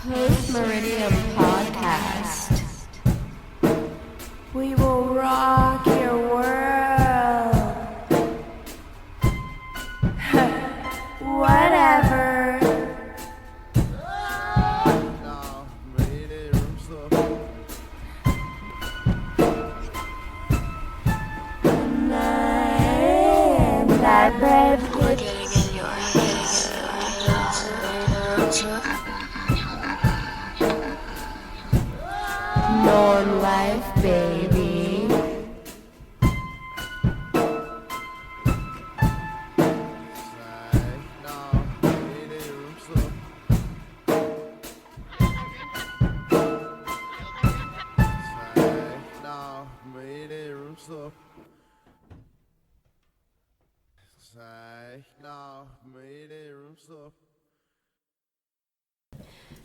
Post Meridian Podcast. We will rock your world. Whatever. That red norm life, baby.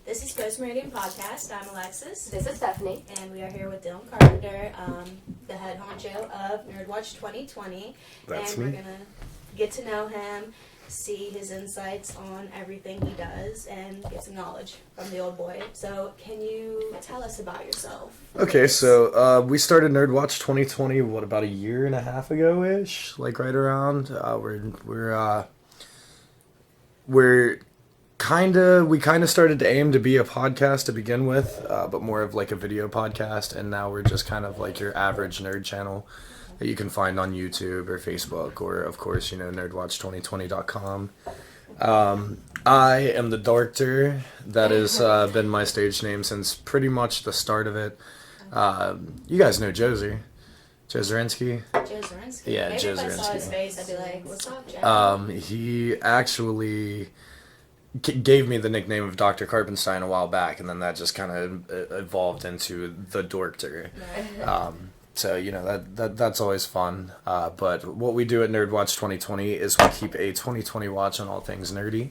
This is Post Meridian Podcast. I'm Alexis. This is Stephanie. And we are here with Dylan Carpenter, the head honcho of NerdWatch 2020. That's and me. We're going to get to know him, see his insights on everything he does, and get some knowledge from the old boy. So can you tell us about yourself? Okay, so we started NerdWatch 2020, about a year and a half ago-ish? Like right around. We kind of started to aim to be a podcast to begin with, but more of like a video podcast, and now we're just kind of like your average nerd channel that you can find on YouTube or Facebook, or of course, nerdwatch2020.com. I am the Doctor. That has been my stage name since pretty much the start of it. You guys know Josie. Joe Zirinsky? Joe Zirinsky. Yeah, Maybe Joe if I saw his Zirinsky. face, I'd be like, what's up, Joe? He actually gave me the nickname of Dr. Carpenstein a while back, and then that just kind of evolved into the Dorkter. Right. So, that's always fun. But what we do at NerdWatch 2020 is we keep a 2020 watch on all things nerdy.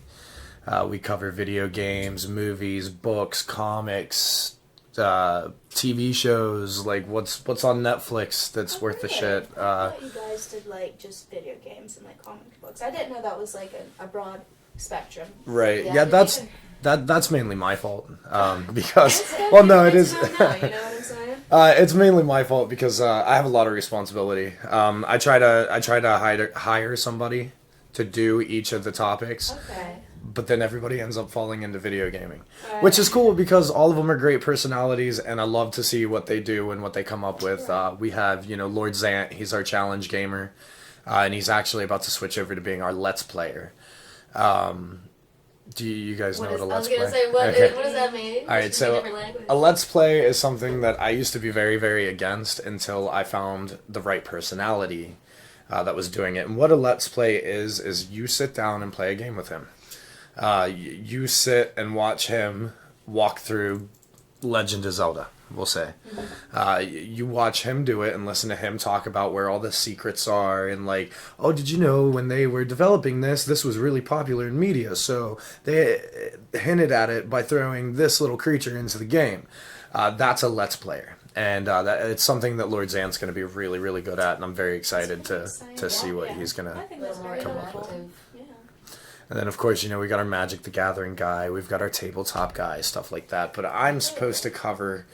We cover video games, movies, books, comics, TV shows, like what's on Netflix that's worth the shit. I thought you guys did like just video games and like comic books. I didn't know that was like a broad spectrum. Right. Yeah, Yeah, that's mainly my fault. Because It's well, no, it is. now, you know what I'm saying? It's mainly my fault because I have a lot of responsibility. I try to hire somebody to do each of the topics, Okay. but then everybody ends up falling into video gaming, Right. which is cool because all of them are great personalities, and I love to see what they do and what they come up with. We have Lord Zant. He's our challenge gamer, and he's actually about to switch over to being our Let's Player. Do you guys know what a Let's Play? I was going to say, what does that mean? All right, so a Let's Play is something that I used to be very, very against until I found the right personality that was doing it. And what a Let's Play is you sit down and play a game with him. You sit and watch him walk through Legend of Zelda, we'll say. You watch him do it and listen to him talk about where all the secrets are, and like, oh, did you know when they were developing this was really popular in media, so they hinted at it by throwing this little creature into the game. That's a Let's Player. And it's something that Lord Zan's going to be really, really good at, and I'm very excited to see what he's going I to think that's very come up with. cool. Yeah. And then, of course, we got our Magic the Gathering guy, we've got our tabletop guy, stuff like that. But I'm supposed to cover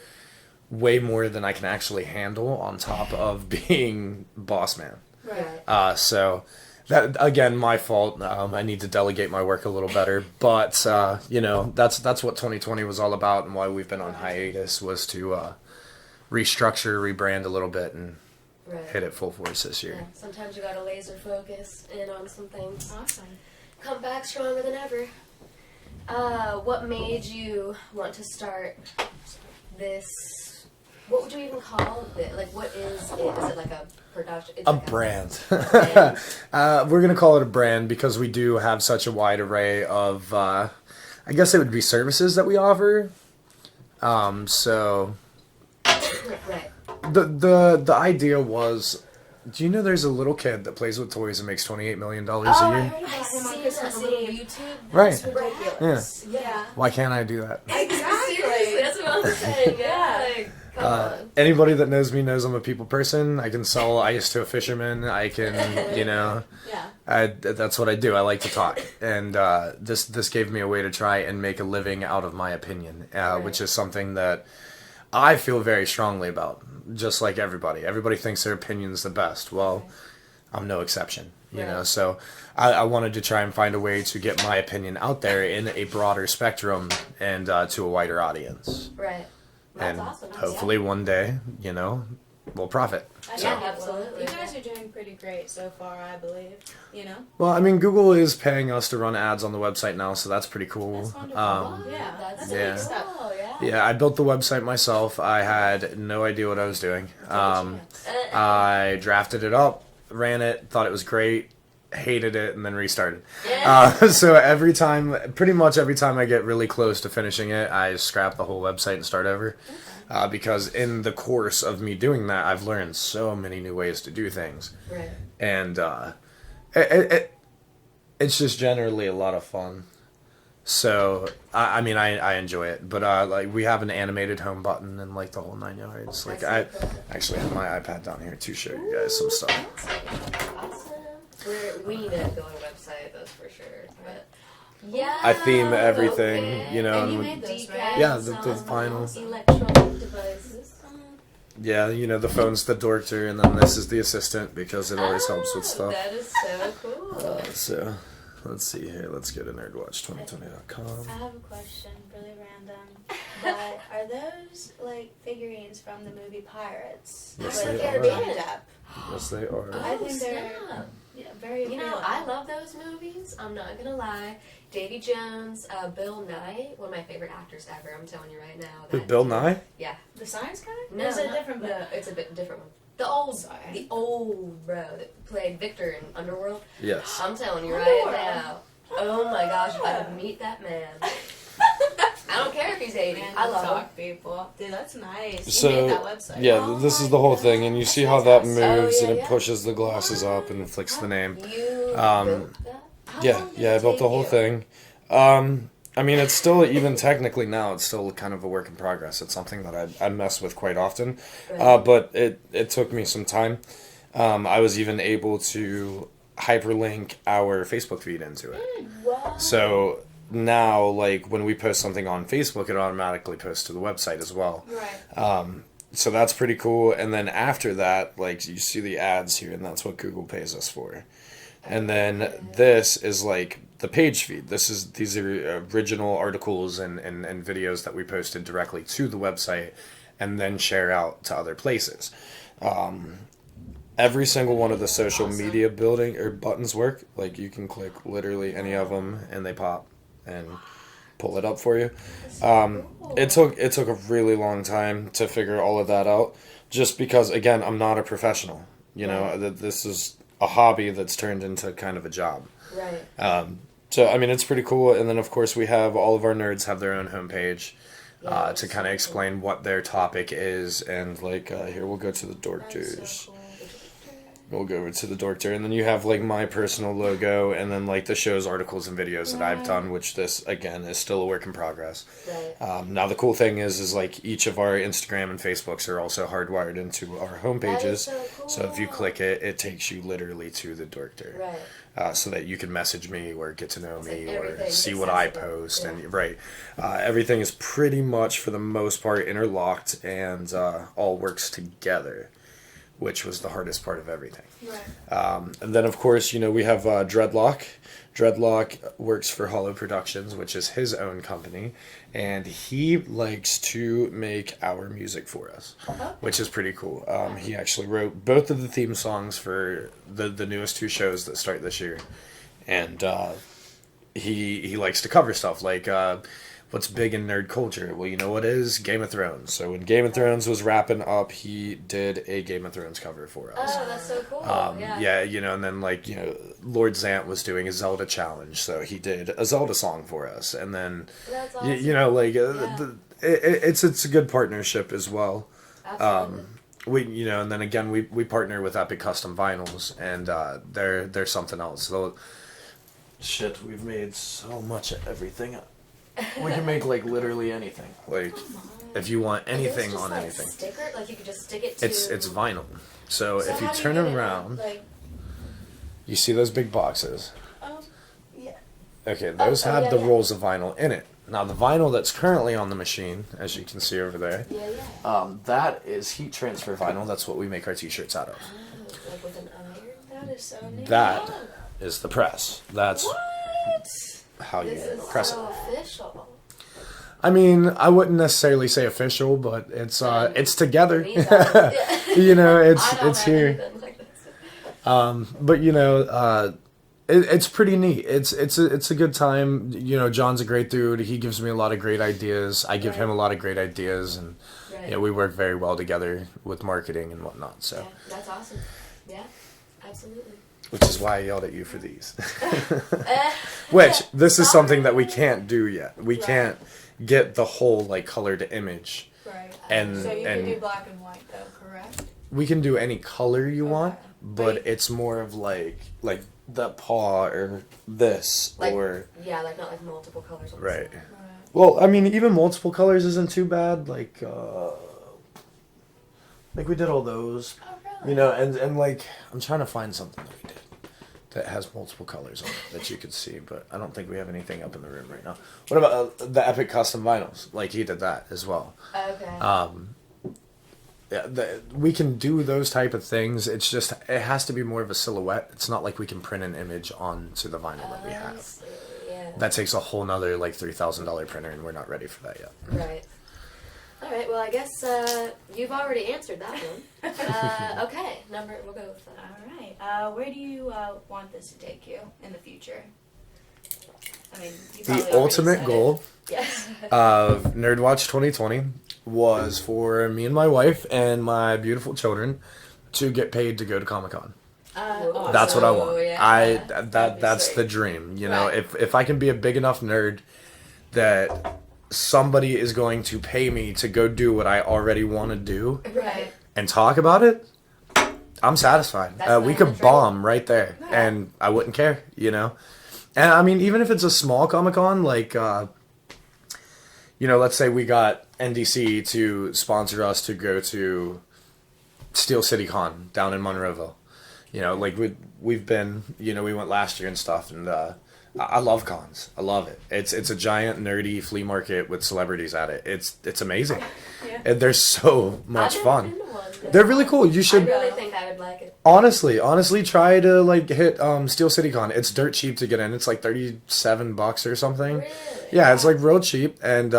way more than I can actually handle on top of being boss man. Right. So, that, again, my fault. I need to delegate my work a little better. But, that's what 2020 was all about, and why we've been on hiatus was to restructure, rebrand a little bit, and hit it full force this year. Yeah, sometimes you gotta laser focus in on some things. Awesome. Come back stronger than ever. What made you want to start this? What would you even call it? Like, what is it? Is it like a production? It's A like brand. brand. We're going to call it a brand because we do have such a wide array of, I guess it would be services that we offer. So Right. the idea was, do you know there's a little kid that plays with toys and makes $28 million a Oh, I year? heard about I him on see Christmas that little Eve. YouTube. Right. It's ridiculous. Yeah. Why can't I do that? Seriously, that's what I'm saying. Yeah. Yeah. Like, Come on. Anybody that knows me knows I'm a people person. I can sell ice to a fisherman. I can, Yeah. that's what I do. I like to talk. And this gave me a way to try and make a living out of my opinion, which is something that I feel very strongly about, just like everybody. Everybody thinks their opinion's the best. Well, I'm no exception, you know. So I wanted to try and find a way to get my opinion out there in a broader spectrum and to a wider audience. Right. That's And awesome. hopefully one day, we'll profit. Yeah, absolutely. You guys are doing pretty great so far, I believe. Well, I mean, Google is paying us to run ads on the website now, so that's pretty cool. That's wonderful. Yeah, that's yeah. a big step. Oh, yeah. Yeah, I built the website myself. I had no idea what I was doing. I drafted it up, ran it, thought it was great, hated it, and then restarted. So pretty much every time I get really close to finishing it, I scrap the whole website and start over. Because in the course of me doing that, I've learned so many new ways to do things. Right. And it's just generally a lot of fun. So, I mean, I enjoy it. But, like, we have an animated home button and, like, the whole 9 yards. Like, I actually have my iPad down here to show you guys some stuff. Awesome. We need to build a website, that's for sure. But yeah. I theme everything, okay. And you and made those, right? Yeah, the vinyl. Electronic devices. Yeah, the phone's the doctor, and then this is the assistant because it always helps with stuff. That is so cool. So, let's see here. Let's go to nerdwatch2020.com. I have a question, really random. But are those like figurines from the movie Pirates? Yes, With they Johnny are. Depp? Yes, they are. I think they're snap. very You know, appealing. I love those movies. I'm not gonna lie. Davy Jones, Bill Nye, one of my favorite actors ever. I'm telling you right now. With Bill Nye? Yeah. The science guy? No, Or is it a not- different book? No, it's a bit different one. Sorry. The old bro that played Victor in Underworld. Yes. I'm telling you right Underworld? now. Oh my gosh, if I could meet that man. I don't care if he's 80. And I love him. talk people. Dude, that's nice. So, you made that website. yeah, Oh this my is the whole God. thing, and you see how that moves, yeah, and it yeah. pushes the glasses up and flicks the name. You Um, built that? How Yeah, long did yeah, I it built the take whole you? thing. I mean, it's still, even technically now, it's still kind of a work in progress. It's something that I mess with quite often, Right. but it took me some time. I was even able to hyperlink our Facebook feed into it. Wow. So now, like, when we post something on Facebook, it automatically posts to the website as well. Right. So that's pretty cool. And then after that, like, you see the ads here, and that's what Google pays us for. And then this is like the page feed. These are original articles and videos that we posted directly to the website and then share out to other places. Every single one of the social media buttons work. Like, you can click literally any of them and they pop and pull it up for you. It took a really long time to figure all of that out, just because, again, I'm not a professional. This is a hobby that's turned into kind of a job. Right. So, I mean, it's pretty cool. And then, of course, we have all of our nerds have their own homepage Yeah, to kind of explain what their topic is. And, like, here, we'll go to the Dorkters. So cool. We'll go over to the Dorkter. And then you have, like, my personal logo and then, like, the show's articles and videos that I've done, which this, again, is still a work in progress. Right. Now, the cool thing is, like, each of our Instagram and Facebooks are also hardwired into our homepages. That is so cool. So if you click it, it takes you literally to the Dorkter. Right. So that you can message me or get to know me like or everything's see what I accessible. post. Yeah. And right, everything is pretty much, for the most part, interlocked and all works together, which was the hardest part of everything. Right. And then, of course, we have Dreadlock. Dreadlock works for Hollow Productions, which is his own company, and he likes to make our music for us, which is pretty cool. He actually wrote both of the theme songs for the newest 2 shows that start this year, and he likes to cover stuff like what's big in nerd culture. Well, you know what is? Game of Thrones. So when Game of Thrones was wrapping up, he did a Game of Thrones cover for us. Oh, that's so cool. Yeah, and then, like, Lord Zant was doing a Zelda challenge, so he did a Zelda song for us. And then, That's awesome. it's a good partnership as well. Absolutely. And then again, we partner with Epic Custom Vinyls, and they're something else. So, shit, we've made so much of everything. We can make like literally anything. Like if you want anything on like anything. Sticker? Like you could just stick it to. It's vinyl. So if you how do turn get it around, like, you see those big boxes. yeah. Okay, those oh, have yeah, the yeah. rolls of vinyl in it. Now the vinyl that's currently on the machine, as you can see over there, Yeah. that is heat transfer vinyl. That's what we make our t-shirts out of. Oh, like with an iron. That is so neat. That is the press. That's What? how you This is press so it. official. I mean, I wouldn't necessarily say official, but it's together. You know, it's here. Like this. But you know, it's pretty neat. It's a good time. You know, John's a great dude. He gives me a lot of great ideas. I give him a lot of great ideas, and Right. you know, we work very well together with marketing and whatnot. So, Yeah, that's awesome. Yeah, absolutely. which is why I yelled at you for these. Which this is something that we can't do yet. We can't get the whole like colored image, Right. and So you and can do black and white though, correct? we can do any color you want, Okay. but Right. it's more of like the paw or this Like, or yeah, like not like multiple colors on the right. side. Right. Well, I mean, even multiple colors isn't too bad. Like we did all those, Oh, really? you know, and like I'm trying to find something that we did that has multiple colors on it that you could see, but I don't think we have anything up in the room right now. What about the Epic custom vinyls? Like he did that as well. Okay. Yeah, we can do those type of things. It's just it has to be more of a silhouette. It's not like we can print an image onto the vinyl that we I have. see, yeah. That takes a whole nother like $3,000 printer, and we're not ready for that yet. Right. All right. Well, I guess you've already answered that one. Okay. We'll go with that. All right. Where do you want this to take you in the future? I mean, you probably The already ultimate said goal it. Yes. of NerdWatch 2020 was for me and my wife and my beautiful children to get paid to go to Comic-Con. Awesome. That's what I want. Yeah. That's sweet. the dream. You know, Right. if I can be a big enough nerd that somebody is going to pay me to go do what I already want to do Right. and talk about it, I'm satisfied. That's We the could dream. bomb right there, and I wouldn't care. You know, and I mean, even if it's a small Comic-Con, like you know, let's say we got NDC to sponsor us to go to Steel City Con down in Monroeville. You know, like we've been, you know, we went last year and stuff, and I love cons. I love it. It's a giant nerdy flea market with celebrities at it. It's amazing. Yeah. And they're so much I've never fun. been to one. They're really cool. You I should really think I would like it. honestly try to like hit Steel City Con. It's dirt cheap to get in. It's like $37 or something. Really? Yeah, it's like real cheap, and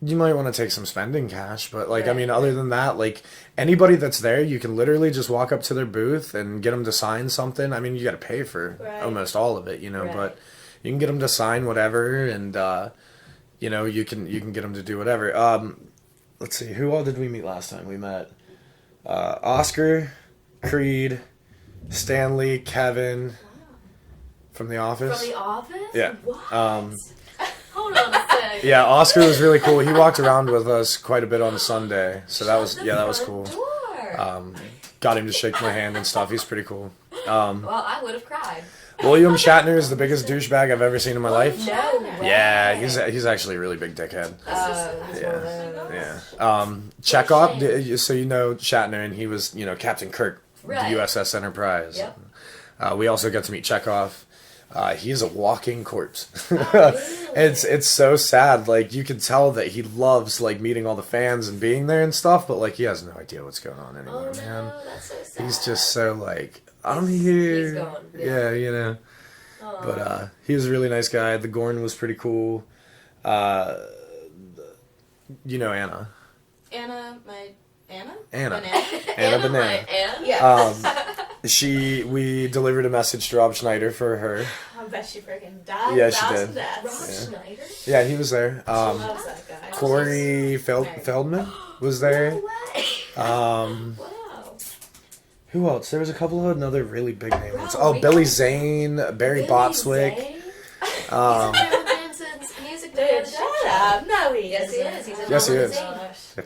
you might want to take some spending cash, but like I mean, other than that, like anybody that's there, you can literally just walk up to their booth and get them to sign something. I mean, you got to pay for almost all of it, you know, Right. but you can get them to sign whatever, and you know, you can get them to do whatever. Let's see, who all did we meet last time? We met Oscar, Creed, Stanley, Kevin from The Office. From The Office? Yeah. What? Hold on a sec. Yeah, Oscar was really cool. He walked around with us quite a bit on Sunday, so that was Shut that the was front cool. door. Got him to shake my hand and stuff. He's pretty cool. Well, I would have cried. William Shatner is the biggest douchebag I've ever seen in my life. No way. Yeah, he's actually a really big dickhead. He's one of those. Yeah. Chekhov, so you know Shatner, and he was, you know, Captain Kirk, Right. the USS Enterprise. Yep. We also got to meet Chekhov. He's a walking corpse. Really? It's so sad. Like you can tell that he loves like meeting all the fans and being there and stuff, but like he has no idea what's going on anymore, Oh man. no, that's so sad. He's just so like I'm here. He's gone. Yeah, you know. Aw. But he was a really nice guy. The Gorn was pretty cool. You know Anna. Anna? Anna. Banana? Anna Banana. my aunt? Yeah. We delivered a message to Rob Schneider for her. I bet she freaking died. Yeah, she 1,000 did. deaths. Rob Schneider? Yeah, he was there. Loves that guy. Corey Feldman was there. No way. Um, Wow. who else? There was a couple of another really big names. Wow, Oh, really? Billy Zane, Barry Billy Botswick. Zane? Um, He's a Marilyn Manson's music Dude, video. shut up. No, he Yes, he isn't. is. He's a Yes, he Marilyn is. Zane. Gosh.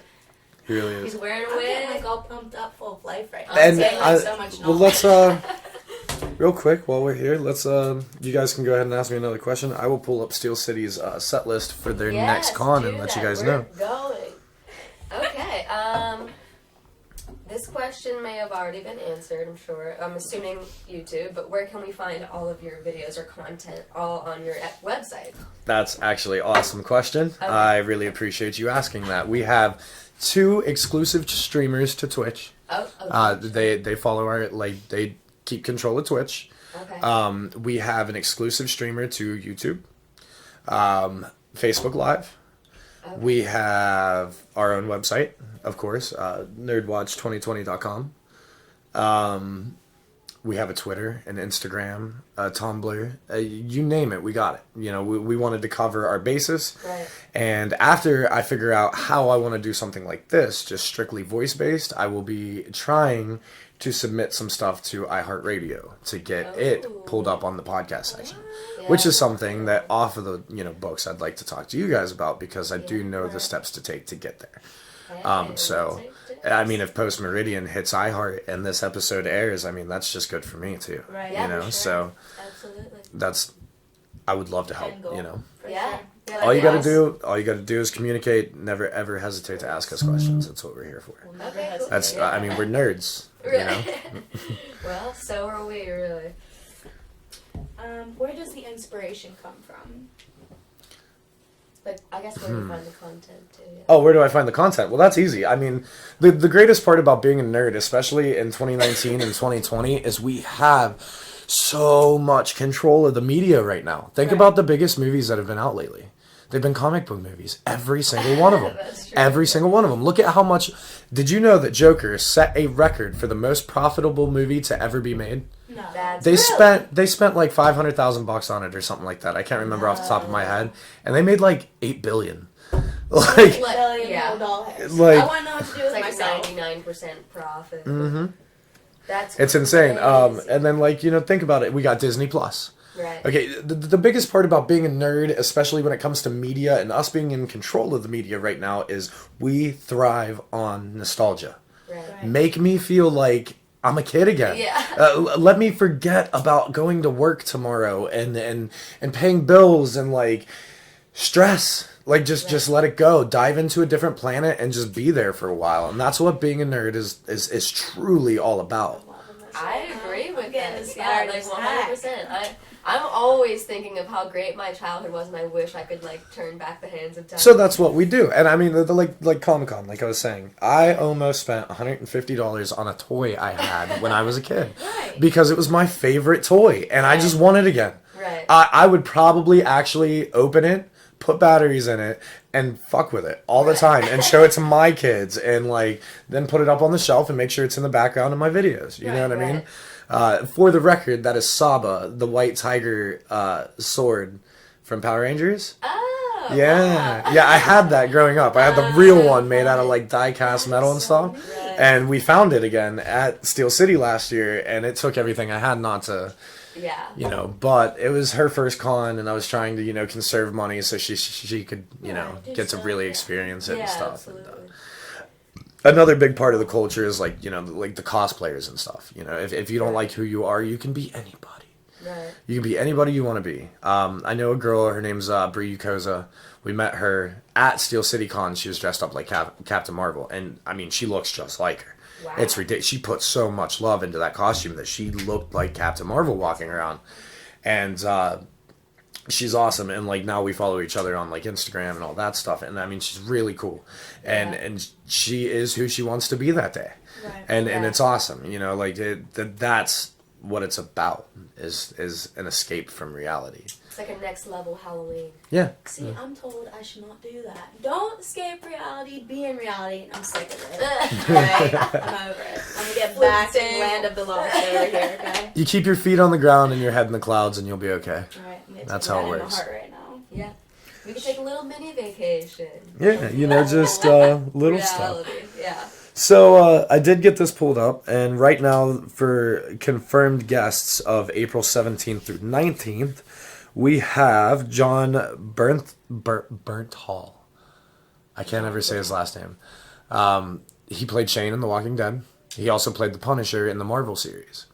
he really is. He's wearing a I'm getting wig. like all pumped up, full of life right now. And I'm saying, like, so much well, knowledge. let's real quick while we're here, let's you guys can go ahead and ask me another question. I will pull up Steel City's set list for their next con and let you guys know. Going. Okay. This question may have already been answered, I'm sure. I'm assuming YouTube, but where can we find all of your videos or content all on your website? That's actually an awesome question. Okay. I really appreciate you asking that. We have 2 exclusive streamers to Twitch. Oh, okay. They follow they keep control of Twitch. Okay. We have an exclusive streamer to YouTube, Facebook Live. Okay. We have our own website, of course, nerdwatch2020.com. We have a Twitter, an Instagram, a Tumblr, you name it, we got it. You know, we wanted to cover our basis. Right. And after I figure out how I want to do something like this, just strictly voice-based, I will be trying to submit some stuff to iHeartRadio to get it pulled up on the podcast section. Yeah. Which is something that off of the books I'd like to talk to you guys about because I do know the steps to take to get there. So, I mean, if Post Meridian hits iHeart and this episode airs, I mean, that's just good for me too. Right. Yeah, You know, for sure. so Absolutely. I would love to help. End goal. You know, For Yeah. sure. Yeah, all you that'd gotta do is communicate. Never ever hesitate to ask us questions. That's what we're here for. We'll never Okay, cool. hesitate. That's I mean, we're nerds. You know. Well, so are we, really. Where does the inspiration come from? But I guess where do you find the content, too? Yeah. Oh, where do I find the content? Well, that's easy. I mean, the greatest part about being a nerd, especially in 2019 and 2020, is we have so much control of the media right now. Think about the biggest movies that have been out lately. They've been comic book movies. Every single one of them. That's true. Every single one of them. Look at how much... Did you know that Joker set a record for the most profitable movie to ever be made? No. That's They spent like $500,000 on it or something like that. I can't remember off the top of my head. And they made like $8 billion. Like, Billion yeah. dollars. Like- I want to know what to do It's with like myself. 99% profit. mm-hmm. That's It's insane. crazy. And then think about it. We got Disney Plus. Right. Okay, the biggest part about being a nerd, especially when it comes to media and us being in control of the media right now, is we thrive on nostalgia. Right. Make me feel like I'm a kid again. Yeah. Let me forget about going to work tomorrow and paying bills and like stress. Like just let it go. Dive into a different planet and just be there for a while. And that's what being a nerd is truly all about. I agree with getting this. Yeah, inspired like as heck. 100%. I'm always thinking of how great my childhood was, and I wish I could like turn back the hands of time. So that's what we do. And I mean, like Comic-Con, like I was saying, I almost spent $150 on a toy I had when I was a kid. Right. Because it was my favorite toy, and I just want it again. Right. I would probably actually open it, put batteries in it, and fuck with it all the time, and show it to my kids, and like then put it up on the shelf and make sure it's in the background of my videos. You know what I mean? For the record, that is Saba, the white tiger sword from Power Rangers. Oh. Yeah, yeah, I had that growing up. I had the real one made out of like die-cast metal and stuff. Right. And we found it again at Steel City last year, and it took everything I had not to, Yeah. but it was her first con, and I was trying to, conserve money so she could, get to really experience it and stuff. And, Absolutely. another big part of the culture is like the cosplayers and stuff. If you don't like who you are, you can be anybody. Right. You can be anybody you want to be. I know a girl, her name's Brie Yukoza. We met her at Steel City Con. She was dressed up like Captain Marvel. And, I mean, she looks just like her. Wow. It's ridiculous. She put so much love into that costume that she looked like Captain Marvel walking around. And she's awesome. And, now we follow each other on, Instagram and all that stuff. And, I mean, she's really cool. And she is who she wants to be that day. Right. And it's awesome. That's what it's about is an escape from reality. It's like a next level Halloween. Yeah. See, I'm told I should not do that. Don't escape reality, be in reality. I'm sick of it. Right? I'm over it. I'm gonna get back to the land of the lost over here, okay? You keep your feet on the ground and your head in the clouds and you'll be okay. Alright, I'm gonna That's take how that it in my works. heart right now. Yeah. We could take a little mini vacation. Yeah, just little stuff. Reality. Yeah. So I did get this pulled up, and right now for confirmed guests of April 17th through 19th, we have John Bernthal. I can't ever say his last name. He played Shane in The Walking Dead. He also played the Punisher in the Marvel series.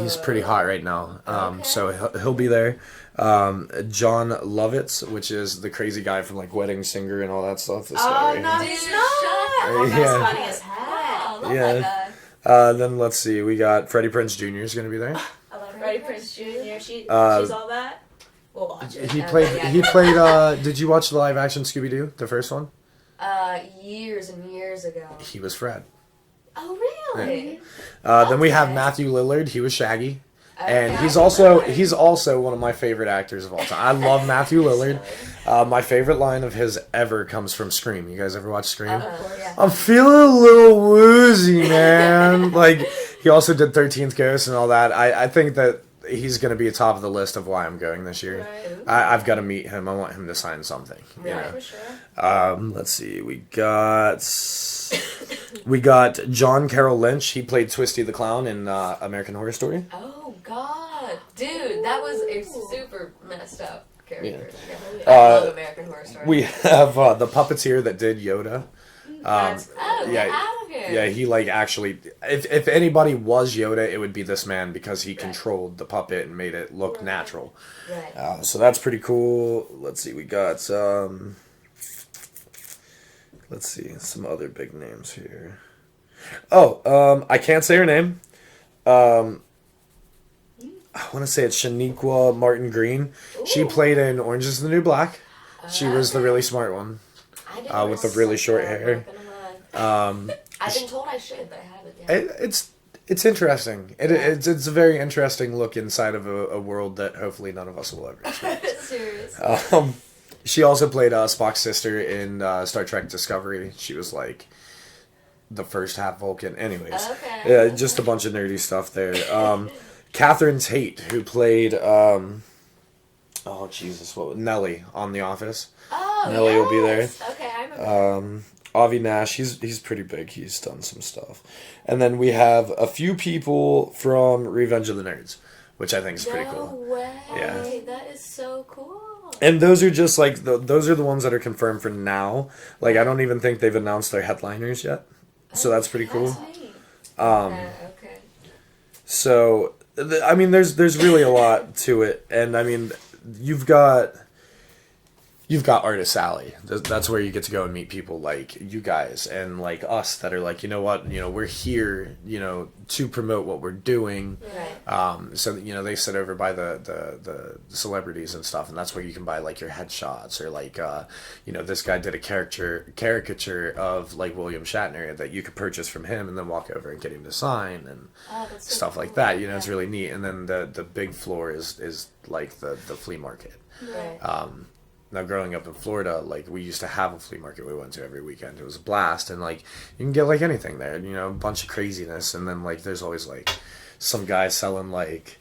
He's pretty hot right now. So he'll be there. John Lovitz, which is the crazy guy from like Wedding Singer and all that stuff. This guy right no, here. he's Dude, not. shut That's Yeah. funny as heck. Wow, love Yeah. that guy. Then let's see. We got Freddie Prinze Jr. is going to be there. I love Freddie Prinze Jr. She's all that. We'll watch it. He Okay, played. yeah. He played. Did you watch the live action Scooby Doo, the first one? Years and years ago. He was Fred. Oh, really? Then we have Okay. Matthew Lillard. He was Shaggy. And Okay. he's also one of my favorite actors of all time. I love Matthew Lillard. My favorite line of his ever comes from Scream. You guys ever watch Scream? Yeah. I'm feeling a little woozy, man. Like, he also did 13th Ghost and all that. I think that he's going to be top of the list of why I'm going this year. Right. I've got to meet him. I want him to sign something. You Right. know? For sure. Let's see. We got John Carroll Lynch. He played Twisty the Clown in American Horror Story. Oh, God. Dude, that was a super messed up character. Yeah. I love American Horror Story. We have the puppeteer that did Yoda. Oh, yeah, get out of here. Yeah, he like actually. If anybody was Yoda, it would be this man because he controlled the puppet and made it look natural. Right. So that's pretty cool. Let's see. We got let's see some other big names here. Oh, I can't say her name. I want to say it's Shaniqua Martin Green. She played in Orange is the New Black. She was the really smart one. I didn't with the really short I'm hair. not gonna lie. I've been told I should, but I haven't yet. It's interesting. It's a very interesting look inside of a world that hopefully none of us will ever experience. Seriously. She also played Spock's sister in Star Trek Discovery. She was like the first half Vulcan. Anyways, Okay. yeah, just a bunch of nerdy stuff there. Catherine Tate, who played Nellie on The Office. Oh, Nelly will be there. Okay, I remember. Avi Nash, he's pretty big. He's done some stuff. And then we have a few people from Revenge of the Nerds, which I think is pretty No cool. way. Yeah. That is so cool. And those are just like those are the ones that are confirmed for now. Like I don't even think they've announced their headliners yet. So that's pretty cool. That's neat. Okay. So I mean there's really a lot to it, and I mean you've got Artist Alley. That's where you get to go and meet people like you guys and like us that are like, you know what, we're here, to promote what we're doing. Right. So they sit over by the celebrities and stuff, and that's where you can buy like your headshots or like this guy did a caricature of like William Shatner that you could purchase from him and then walk over and get him to sign and That's so stuff cool. like that. It's really neat. And then the big floor is like the flea market. Right. Now, growing up in Florida, like, we used to have a flea market we went to every weekend. It was a blast, and, like, you can get, like, anything there, a bunch of craziness, and then, like, there's always, like, some guy selling, like,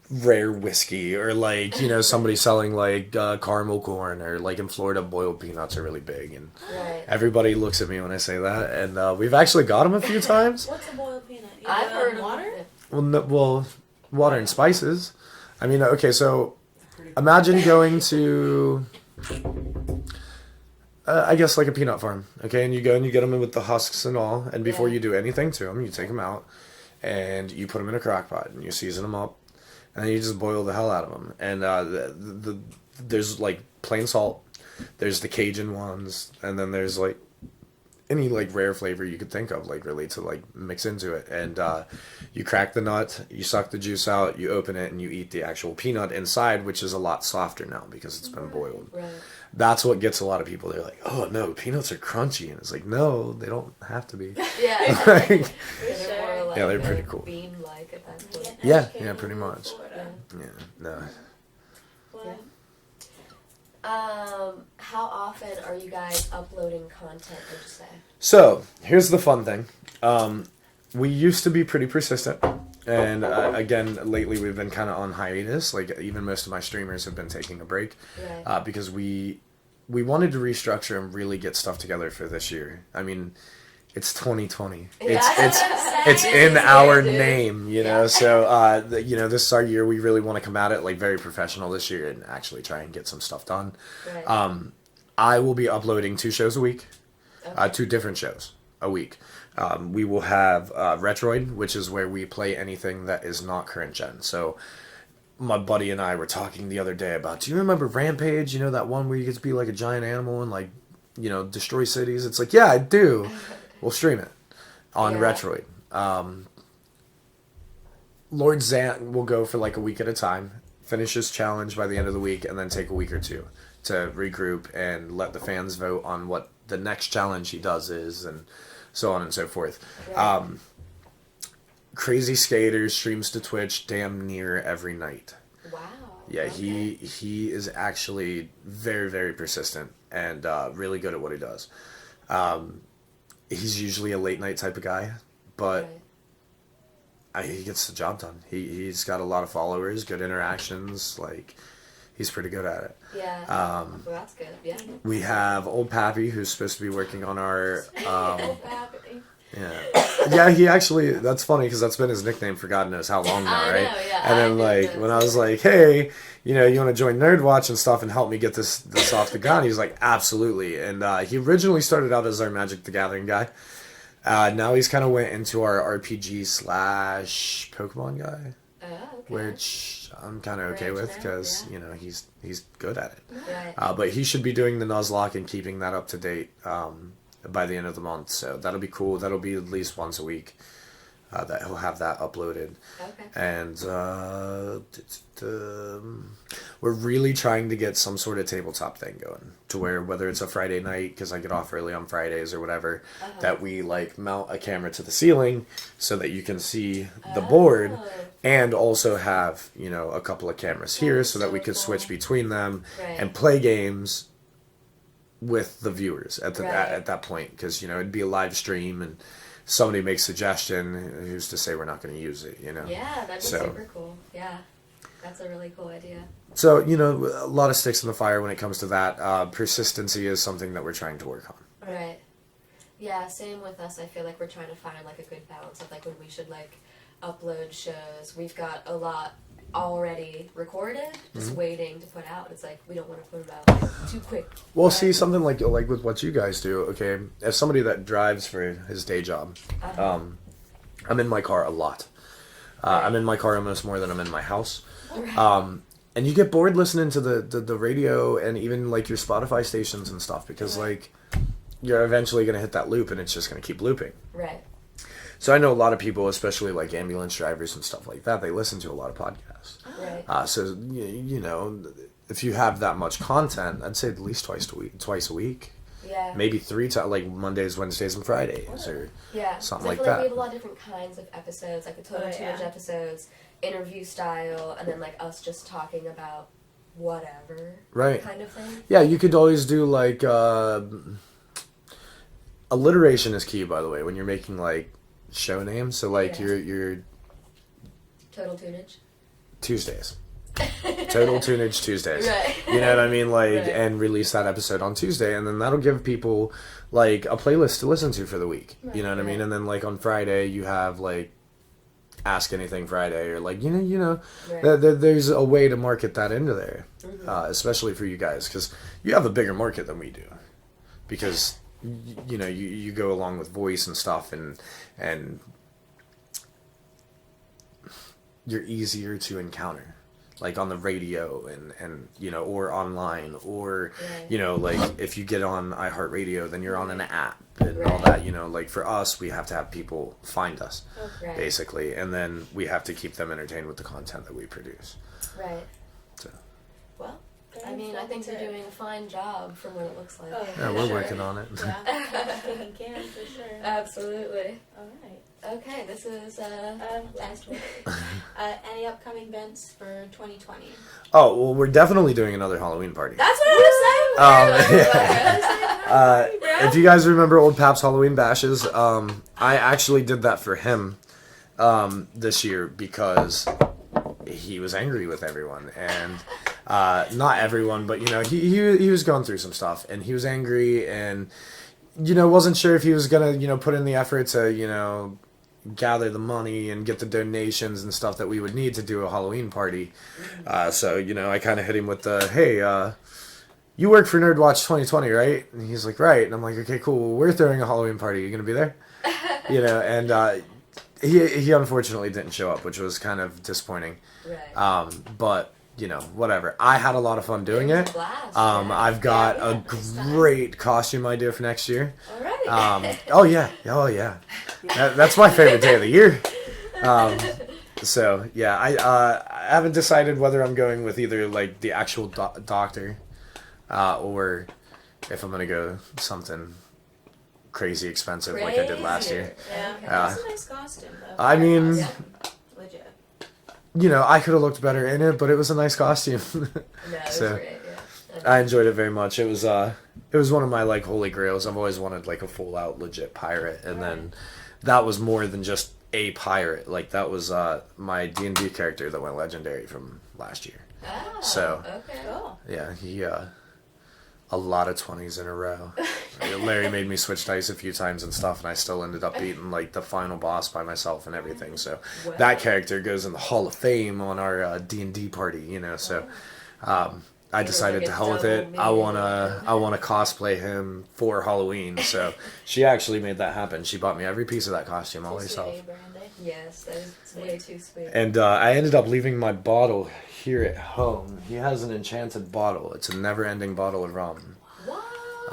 rare whiskey, or, like, somebody selling, like, caramel corn, or, like, in Florida, boiled peanuts are really big, and Right. everybody looks at me when I say that, and we've actually got them a few times. What's a boiled peanut? You I've boil heard of water. it. Well, water and spices. I mean, okay, so... Imagine going to, I guess, like a peanut farm, okay? And you go and you get them in with the husks and all, and before you do anything to them, you take them out, and you put them in a crock pot, and you season them up, and then you just boil the hell out of them. And there's, like, plain salt, there's the Cajun ones, and then there's, like, any, like, rare flavor you could think of, like, really to, like, mix into it. And you crack the nut, you suck the juice out, you open it, and you eat the actual peanut inside, which is a lot softer now because it's been boiled. Right. That's what gets a lot of people. They're like, oh, no, peanuts are crunchy. And it's like, no, they don't have to be. Yeah. Like, They're more like Yeah, they're pretty cool. bean-like at that point. yeah, pretty much. Florida. Yeah, no. Well, How often are you guys uploading content, would you say? So, here's the fun thing. We used to be pretty persistent. And again, lately we've been kind of on hiatus. Like, even most of my streamers have been taking a break. Right. Because we wanted to restructure and really get stuff together for this year. I mean, it's 2020. It's in our name, So, this is our year. We really want to come at it like very professional this year and actually try and get some stuff done. Right. I will be uploading 2 shows a week, Okay. 2 different shows a week. We will have Retroid, which is where we play anything that is not current gen. So my buddy and I were talking the other day about, do you remember Rampage? You know, that one where you get to be like a giant animal and like, you know, destroy cities? It's like, yeah, I do. We'll stream it on Retroid. Lord Zant will go for like a week at a time, finish his challenge by the end of the week, and then take a week or two to regroup and let the fans vote on what the next challenge he does is, and so on and so forth. Right. Crazy Skater streams to Twitch damn near every night. Wow. Yeah, okay. he is actually very, very persistent and really good at what he does. He's usually a late night type of guy, but he gets the job done. He's got a lot of followers, good interactions, like he's pretty good at it. Yeah. Well, that's good. Yeah. We have Old Pappy, who's supposed to be working on our yeah, he actually, that's funny because that's been his nickname for God knows how long now, right? I know, yeah. And then like when I was like, hey, you know, you want to join NerdWatch and stuff and help me get this off the ground? He was like, absolutely. And he originally started out as our Magic the Gathering guy. Now he's kind of went into our RPG / Pokemon guy, which I'm kind of okay with because you know he's good at it. Right. But he should be doing the Nuzlocke and keeping that up to date by the end of the month. So that'll be cool. That'll be at least once a week that he'll have that uploaded. Okay. And we're really trying to get some sort of tabletop thing going to where whether it's a Friday night because I get off early on Fridays or whatever, that we like mount a camera to the ceiling so that you can see the board, and also have, you know, a couple of cameras here so that we could switch between them and play games with the viewers at that point, because you know it'd be a live stream and somebody makes suggestion, who's to say we're not going to use it, you know? Yeah, that'd be super cool. Yeah, that's a really cool idea. So, you know, a lot of sticks in the fire when it comes to that. Persistency is something that we're trying to work on. Right. Yeah, same with us. I feel like we're trying to find like a good balance of like when we should like upload shows. We've got a lot already recorded, just waiting to put out. It's like we don't want to put them out like, too quick. Well, see, something like with what you guys do, okay, as somebody that drives for his day job, I'm in my car a lot. I'm in my car almost more than I'm in my house. And you get bored listening to the radio and even like your Spotify stations and stuff because like you're eventually going to hit that loop and it's just going to keep looping. Right. So I know a lot of people, especially like ambulance drivers and stuff like that, they listen to a lot of podcasts. Right. So, you know, if you have that much content, I'd say at least twice a week. Yeah. Maybe 3 times, like Mondays, Wednesdays, and Fridays, or something like I feel that. like we have a lot of different kinds of episodes, like the Total Teenage episodes, interview style, and then like us just talking about whatever kind of thing. Yeah, you could always do like alliteration is key, by the way, when you're making like show names. So like your Total Tunage Tuesdays. Total Tunage Tuesdays. Right. You know what I mean? Like, and release that episode on Tuesday, and then that'll give people like a playlist to listen to for the week. You know what I mean? And then like on Friday, you have like Ask Anything Friday, or like there's a way to market that into there, especially for you guys, because you have a bigger market than we do, because you know you go along with voice and stuff, and you're easier to encounter. Like on the radio and you know, or online, or you know, like if you get on iHeartRadio, then you're on an app and all that. You know, like for us, we have to have people find us, basically, and then we have to keep them entertained with the content that we produce. Right. So. Well, I mean, I think you're doing a fine job from what it looks like. Oh, yeah, we're working on it. Yeah, everything you can for sure. Absolutely. All right. Okay, this is last week. Any upcoming events for 2020? Oh well, we're definitely doing another Halloween party. That's what I was saying. If you guys remember Old Pap's Halloween bashes, I actually did that for him this year because he was angry with everyone, and not everyone, but you know he was going through some stuff, and he was angry, and you know wasn't sure if he was gonna put in the effort to gather the money and get the donations and stuff that we would need to do a Halloween party. So I kind of hit him with the, hey, you work for NerdWatch 2020, right? And he's like, right. And I'm like, okay, cool. Well, we're throwing a Halloween party. You gonna be there? and he unfortunately didn't show up, which was kind of disappointing. Right. But whatever. I had a lot of fun doing it. Blast, I've got a great costume idea for next year. All right. Oh yeah. That's my favorite day of the year. So yeah, I haven't decided whether I'm going with either like the actual doctor, or if I'm gonna go something crazy expensive like I did last year. Yeah, Okay. that's a nice costume though. I mean, Yeah. Legit. I could have looked better in it, but it was a nice costume. No, it was So, great. Yeah. I enjoyed it very much. It was one of my like holy grails. I've always wanted like a full out legit pirate, and then that was more than just a pirate. Like that was my D&D character that went legendary from last year. Oh, So, okay. Cool. Yeah, he a lot of 20s in a row. Larry made me switch dice a few times and stuff, and I still ended up beating like the final boss by myself and everything. So Wow. that character goes in the Hall of Fame on our D&D party. So I decided to hell with it. I wanna cosplay him for Halloween. So she actually made that happen. She bought me every piece of that costume all herself. Sweet, Brandy. Yes, that is way too sweet. And I ended up leaving my bottle here at home. He has an enchanted bottle. It's a never-ending bottle of rum. What?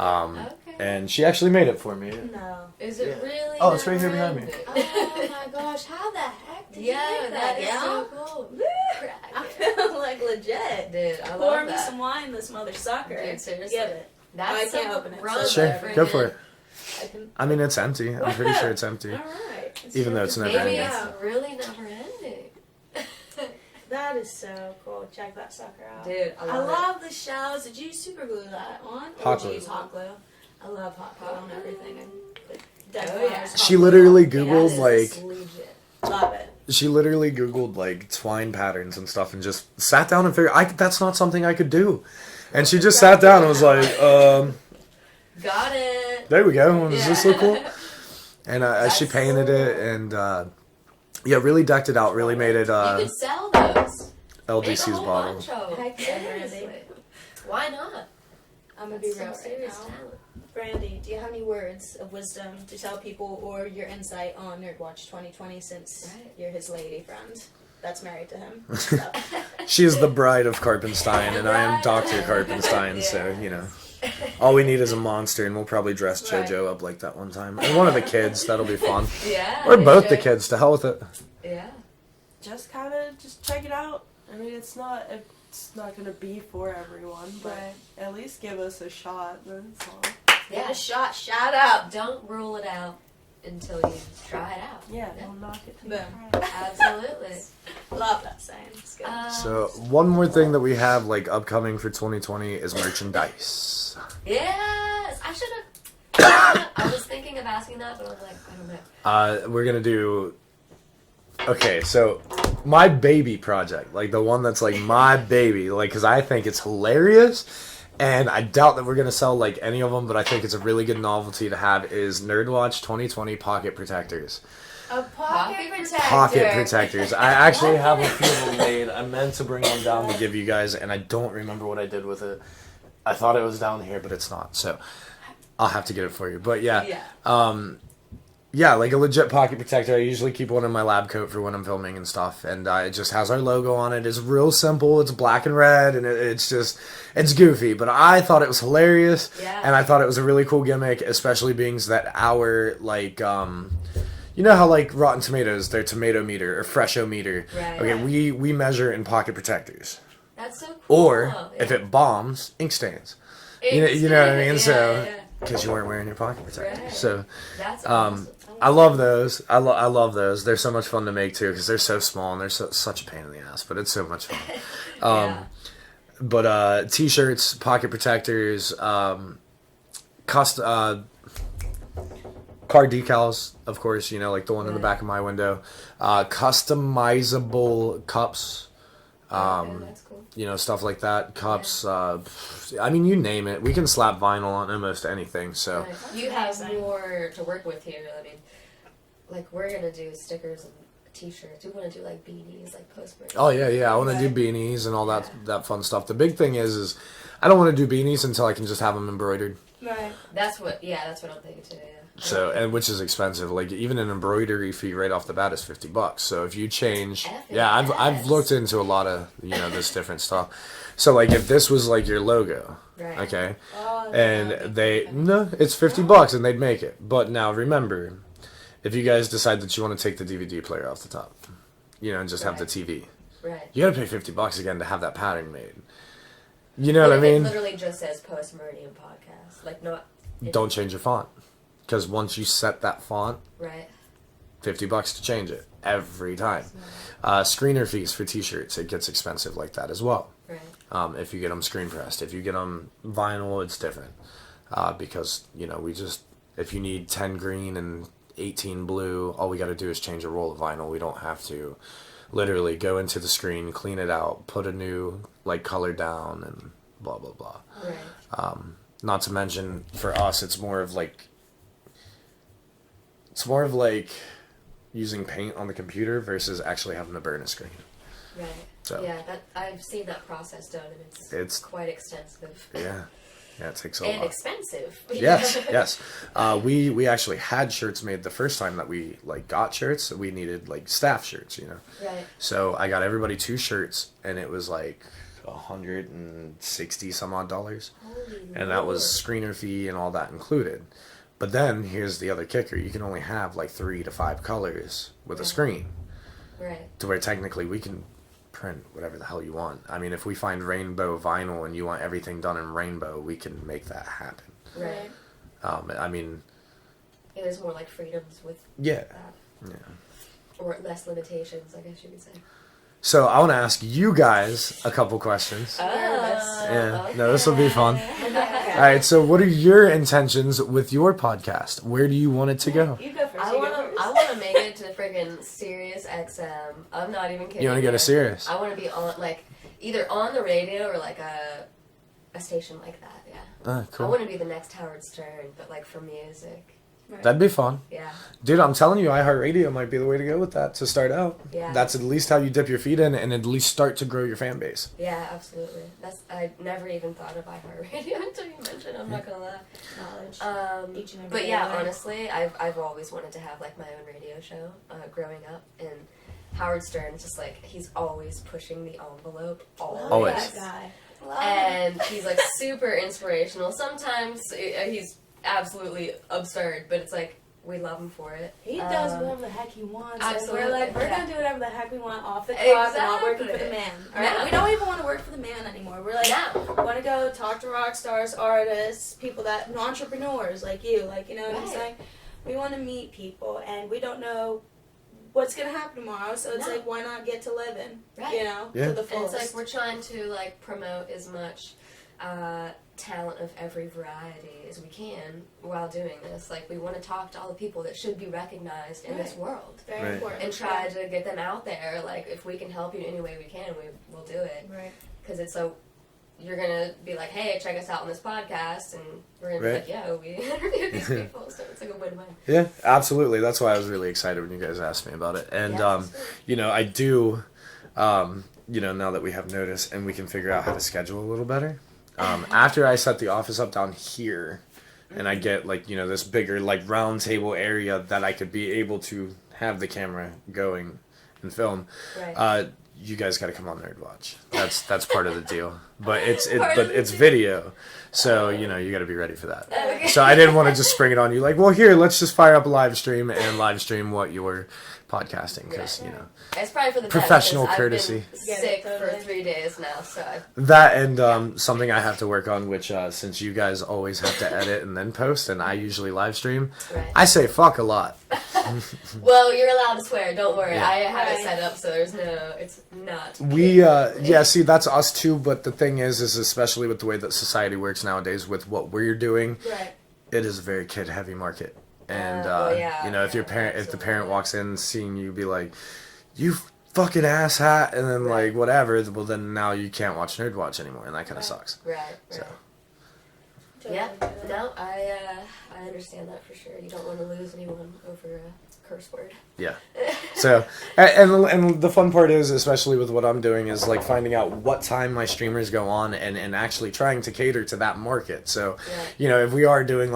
Okay. And she actually made it for me. No. Is it really? Oh, it's right here behind me. Oh my gosh, how the heck did you Yeah, make that that? is Yeah? so cool. I feel like legit. Dude, I Pour love me that. some wine, this mother sucker. Dude, seriously. Give it. That's I can't some open it. rum Sure, there, go for friggin'. it. I can. I mean, it's empty. I'm pretty sure it's empty. All right. Even though it's never Maybe ending. it's really never ending. That is so cool. Check that sucker out. Dude, I I love, love the shells. Did you super glue that on? Or Hot did you glue. use hot glue? I love hot glue on everything. And dead Oh, yeah. flowers, hot She glue. literally it. Googled That like is legit. Love it. she literally Googled like twine patterns and stuff and just sat down and figured that's not something I could do. And she just sat down and was like, Got it. there we go. Does this look cool? And she That's painted so it and really decked it out. Really made it You could sell those. Make a LDC's whole bottle. bunch of them. Heck yeah, Seriously. Brandy. Why not? I'm gonna be That's real some right serious now. talent. Brandy, do you have any words of wisdom to tell people or your insight on NerdWatch 2020 since Right. you're his lady friend that's married to him? So. She is the bride of Karpenstein, and I am Dr. Karpenstein, so, all we need is a monster, and we'll probably dress JoJo up like that one time. And one of the kids, that'll be fun. Yeah. Or both the sure. kids, to hell with it. Yeah. Just check it out. I mean, it's not gonna be for everyone, but Right. at least give us a shot. That's all. Give it Yeah. a shot, shout out. Don't rule it out until you try it out. Yeah, don't knock it till you Boom. try it. Absolutely. Love that saying. It's good. So, one more thing that we have, like, upcoming for 2020 is merchandise. Yes, I should have. I was thinking of asking that, but I was like, I don't know. We're gonna do... Okay, so, my baby project, like, the one that's, like, my baby, like, because I think it's hilarious, and I doubt that we're gonna sell, like, any of them, but I think it's a really good novelty to have, is NerdWatch 2020 Pocket Protectors. A pocket protector. Pocket protectors. I actually have a few of them made. I meant to bring one down to give you guys, and I don't remember what I did with it. I thought it was down here, but it's not. So I'll have to get it for you. But yeah, like a legit pocket protector. I usually keep one in my lab coat for when I'm filming and stuff, and it just has our logo on it. It's real simple. It's black and red, and it's goofy. But I thought it was hilarious, Yeah. and I thought it was a really cool gimmick, especially being that our like. You know how, like, Rotten Tomatoes, their tomato meter or fresho-meter. Right. Okay, we measure in pocket protectors. That's so cool. Or, if it bombs, ink stains. You know what I mean? So, because you weren't wearing your pocket protectors. Right. So, That's awesome. I love those. I love those. They're so much fun to make, too, because they're so small and they're such a pain in the ass, but it's so much fun. Yeah. But T-shirts, pocket protectors, car decals, of course, like the one in the back of my window. Customizable cups, Okay, that's cool. Stuff like that. Cups, I mean, you name it. We can slap vinyl on almost anything, so. Right. You have amazing. more to work with here. I mean, like, we're going to do stickers and t-shirts. We want to do, like, beanies, like, postmarks. Oh, yeah. I want to do beanies and all that fun stuff. The big thing is I don't want to do beanies until I can just have them embroidered. Right. That's what I'm thinking, too, yeah. So, and which is expensive. Like even an embroidery fee right off the bat is $50. So if you change, yeah, I've looked into a lot of this different stuff. So like if this was like your logo, Right. okay, Oh, and it's $50 and they'd make it. But now remember, if you guys decide that you want to take the DVD player off the top, and just have the TV, Right. you gotta pay $50 again to have that pattern made. You know But what I mean? It literally just says Post Meridian Podcast. Like, not. Don't change your font. Because once you set that font, Right. $50 to change it every time. Screener fees for t-shirts, it gets expensive like that as well. Right. If you get them screen pressed. If you get them vinyl, it's different. Because, if you need 10 green and 18 blue, all we got to do is change a roll of vinyl. We don't have to literally go into the screen, clean it out, put a new color down, and blah blah blah. Right. Not to mention for us, it's more of like using paint on the computer versus actually having to burn a screen. Right. So Yeah, I've seen that process done, and it's quite extensive. Yeah, it takes a and lot. expensive. Yes. We actually had shirts made the first time that we got shirts. We needed staff shirts, Right. So I got everybody 2 shirts, and it was $160 some odd dollars, and that was screener fee and all that included. But then here's the other kicker: you can only have 3 to 5 colors with a screen, Right. to where technically we can print whatever the hell you want. I mean, if we find rainbow vinyl and you want everything done in rainbow, we can make that happen. Right. I mean, Yeah, there's more freedoms with yeah. that. Yeah. Or less limitations, I guess you could say. So I want to ask you guys a couple questions. Yeah, Okay. no, this will be fun. All right, so what are your intentions with your podcast? Where do you want it to go? You go first. I want to make it to freaking Sirius XM. I'm not even kidding. You want to go to Sirius? I want to be on either on the radio or a station like that. Yeah. I Cool. want to be the next Howard Stern, but for music. Right. That'd be fun. Yeah. Dude, I'm telling you, iHeartRadio might be the way to go with that to start out. Yeah. That's at least how you dip your feet in and at least start to grow your fan base. Yeah, absolutely. I never even thought of iHeartRadio until you mentioned it, I'm not gonna lie. Knowledge. Each and every But day yeah, I learn. honestly, I've always wanted to have my own radio show growing up, and Howard Stern's just he's always pushing the envelope, Always. That guy. Love and he's super inspirational. Sometimes he's absolutely absurd, but it's we love him for it. He does whatever the heck he wants. Absolutely. And we're gonna do whatever the heck we want off the clock and not working for the Exactly. man. All right? No. We don't even want to work for the man anymore. We're No. we want to go talk to rock stars, artists, people entrepreneurs like you, what I'm Right. saying? We want to meet people, and we don't know what's gonna happen tomorrow. So it's No. why not get to living? Right. Yeah. To the And fullest. it's we're trying to promote as much talent of every variety as we can while doing this. We want to talk to all the people that should be recognized in this world Very Right. important. and try to get them out there. If we can help you in any way we can, we'll do it. Right. Because it's you're gonna be hey, check us out on this podcast, and we're gonna Right. be yeah, we interviewed these people, so it's a win-win. Yeah, absolutely. That's why I was really excited when you guys asked me about it. And, Yeah, I do, now that we have notice and we can figure out how to schedule a little better, after I set the office up down here and I get this bigger round table area that I could be able to have the camera going and film, Right. you guys got to come on NerdWatch. That's part of the deal. But it's Part of the deal. video, so you got to be ready for that. Okay. So I didn't want to just spring it on you well, here, let's just fire up a live stream and live stream what you were podcasting, because It's probably for the Professional best, 'cause courtesy. I've been Yeah, sick for totally. 3 days now, so that and something I have to work on, which since you guys always have to edit and then post, and I usually live stream, right. I say fuck a lot. Well, you're allowed to swear. Don't worry. Yeah. I have it Right. set up so there's no. It's not. We see, that's us too, but the thing is especially with the way that society works nowadays with what we're doing, Right. it is a very kid heavy market. And yeah, if your yeah, parent, if the parent absolutely. walks in seeing you be you fucking asshat, and then Right. whatever, well then now you can't watch NerdWatch anymore, and that kind of sucks. Right. Right. So. Yeah. No, I understand that for sure. You don't want to lose anyone over a curse word. Yeah. So, and the fun part is, especially with what I'm doing, is finding out what time my streamers go on and actually trying to cater to that market. So, Yeah. if we are doing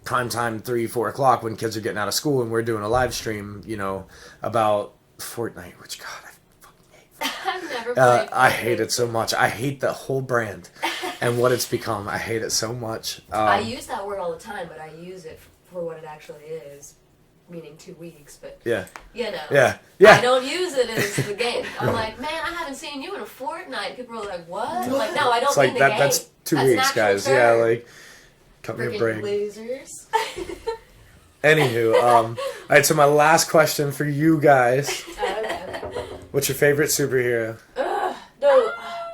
prime time 3-4 o'clock when kids are getting out of school and we're doing a live stream, you know, about Fortnite, which God, I fucking hate. I've never played. I hate it so much. I hate the whole brand and what it's become. I hate it so much. I use that word all the time, but I use it for what it actually is, meaning 2 weeks. But yeah, you know, yeah. I don't use it as the game. I'm like, man, I haven't seen you in a fortnight. People are like, what? I'm like, no, I don't It's like mean the that. game. That's 2 That's an weeks, actual guys. term. Yeah, like cut me a Freaking break. losers. Anywho, all right. So my last question for you guys: Okay. what's your favorite superhero? No.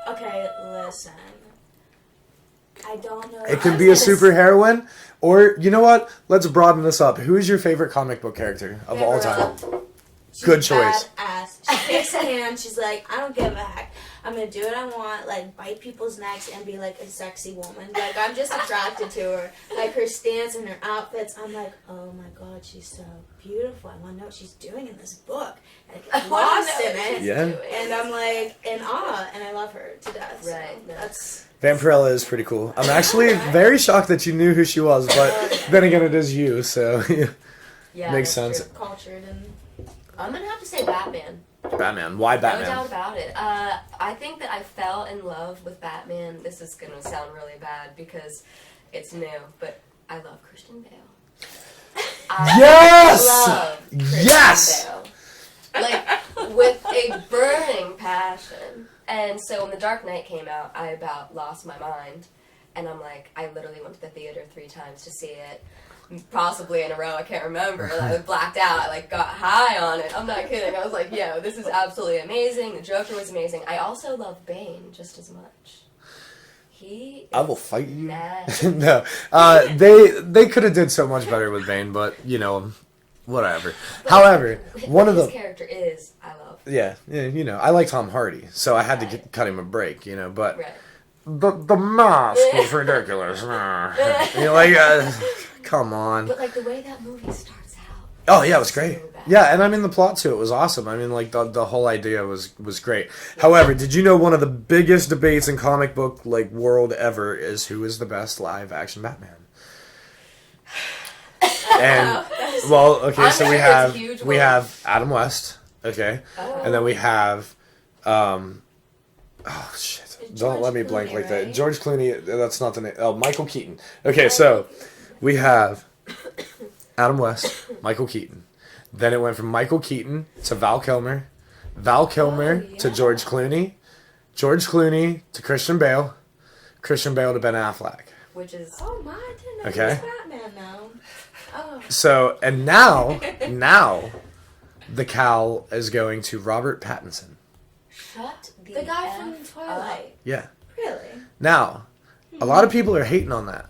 Okay, listen. I don't know. It can be a superheroine, or you know what? Let's broaden this up. Who is your favorite comic book character of all time? She's Good choice. Badass. She takes a hand. She's like, I don't give a heck. I'm gonna do what I want. Like bite people's necks and be like a sexy woman. Like I'm just attracted to her. Like her stance and her outfits. I'm like, oh my god, she's so beautiful. I want to know what she's doing in this book. And I get lost in it. Yeah. And I'm like in awe, and I love her to death. So Right. that's. Vampirella is pretty cool. I'm actually very shocked that you knew who she was, but then again, it is you, so Yeah, makes that's sense. true. Cultured and I'm gonna have to say Batman. Batman. Why No Batman? doubt about it. I think that I fell in love with Batman. This is gonna sound really bad because it's new, but I love Christian Bale. I Yes! love Christian Yes! Bale. Like with a burning passion. And so when The Dark Knight came out, I about lost my mind. And I'm like, I literally went to the theater 3 times to see it. Possibly in a row, I can't remember. I was blacked out. I got high on it. I'm not kidding. I was like, yo, this is absolutely amazing. The Joker was amazing. I also love Bane just as much. He I will fight you. mad. No, they could have did so much better with Bane, but you know, whatever. However, one of his the character is I love. yeah, you know, I like Tom Hardy, so I had to cut him a break, you know, but. Right. The mask was ridiculous. You're like, come on. But like the way that movie starts out. Oh yeah, it was great. So bad. Yeah, and I mean the plot to it was awesome. I mean like the whole idea was great. However, did you know one of the biggest debates in comic book like world ever is who is the best live action Batman? And well, okay, I'm so sure we it's a have huge we one. have Adam West, okay, Oh. and then we have oh shit. Don't let me blank Clooney, like that. right? George Clooney, that's not the name. Oh, Michael Keaton. Okay, so we have Adam West, Michael Keaton. Then it went from Michael Keaton to Val Kilmer to yeah. George Clooney to Christian Bale to Ben Affleck. Which is oh my, I didn't know Okay. he was Batman now. Oh. So, and now the cowl is going to Robert Pattinson. shut The guy F from Twilight. Yeah. Really? Now, a lot of people are hating on that.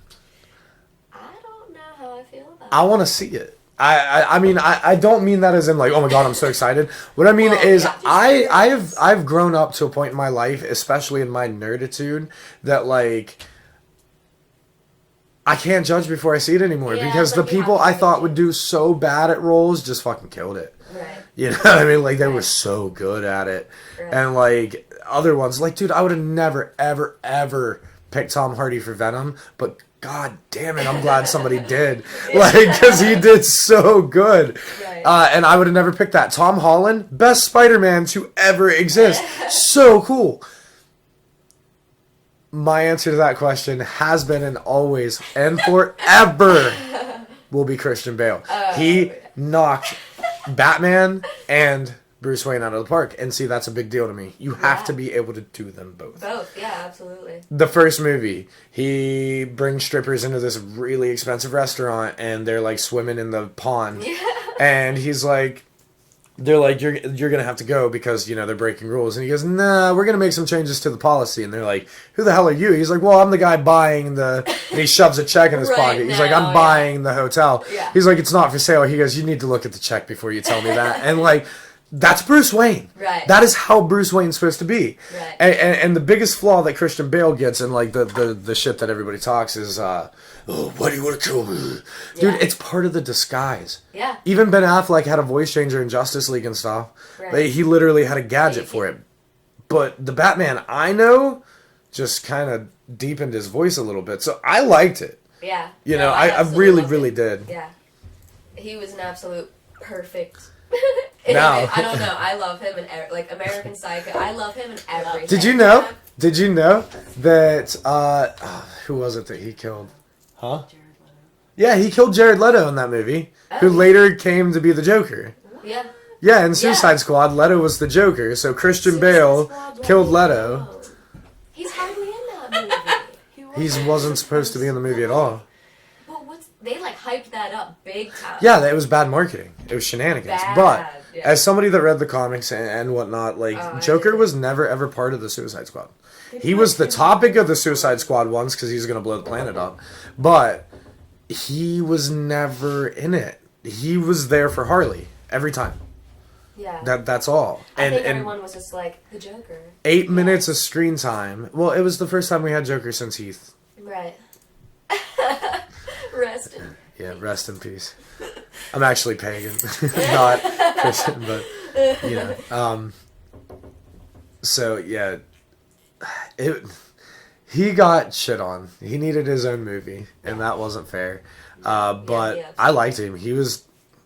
I don't know how I feel about I want to see it. I mean I don't mean that as in like, oh my god, I'm so excited. What I mean Well, is yeah, I've grown up to a point in my life, especially in my nerditude, that like I can't judge before I see it anymore Yeah, because like the you people have to I thought see would it. do so bad at roles just fucking killed it. Right. You know what I mean? Like they were Right. so good at it. Right. And like other ones, like dude, I would have never, ever, ever picked Tom Hardy for Venom, but god damn it, I'm glad somebody did. Like, because he did so good. Right. And I would have never picked that. Tom Holland, best Spider-Man to ever exist. So cool. My answer to that question has been and always and forever will be Christian Bale. He knocked Batman and Bruce Wayne out of the park. And see, that's a big deal to me. You have Yeah. to be able to do them both. Both, yeah, absolutely. The first movie, he brings strippers into this really expensive restaurant and they're like swimming in the pond. Yeah. And he's like, they're like, you're gonna have to go because, you know, they're breaking rules. And he goes, nah, we're gonna make some changes to the policy. And they're like, who the hell are you? He's like, well, I'm the guy buying the, and he shoves a check in his Right pocket. He's like, now, I'm buying the hotel. Yeah. He's like, it's not for sale. He goes, you need to look at the check before you tell me that. And like, that's Bruce Wayne. Right. That is how Bruce Wayne's supposed to be. Right. And the biggest flaw that Christian Bale gets and like the shit that everybody talks is, oh, why do you want to kill me? Dude, Yeah. it's part of the disguise. Yeah. Even Ben Affleck had a voice changer in Justice League and stuff. Right. But he literally had a gadget for it. But the Batman I know just kind of deepened his voice a little bit. So I liked it. Yeah. You No, know, I absolutely really, loved really it. did. Yeah. He was an absolute perfect. Now. I don't know. I love him in like American Psycho. I love him in everything. Did you know? Did you know that? Who was it that he killed? Huh? Yeah, he killed Jared Leto in that movie, who later came to be the Joker. Yeah. Yeah, in Suicide Squad, Leto was the Joker, so Christian Bale killed Leto. He's hardly in that movie. He wasn't supposed to be in the movie at all. But they like hyped that up big time. Yeah, it was bad marketing. It was shenanigans. Bad, But yeah. as somebody that read the comics and whatnot, like Joker was never ever part of the Suicide Squad. He was the topic of the Suicide Squad once because he was going to blow the planet up, but he was never in it. He was there for Harley every time. Yeah. That's all. I think And everyone was just like the Joker. 8 minutes of screen time. Well, it was the first time we had Joker since Heath. Right. Rest in Yeah, rest in peace. I'm actually pagan, not Christian, but you know. So yeah, he got shit on. He needed his own movie, and that wasn't fair. But Yeah. I liked him.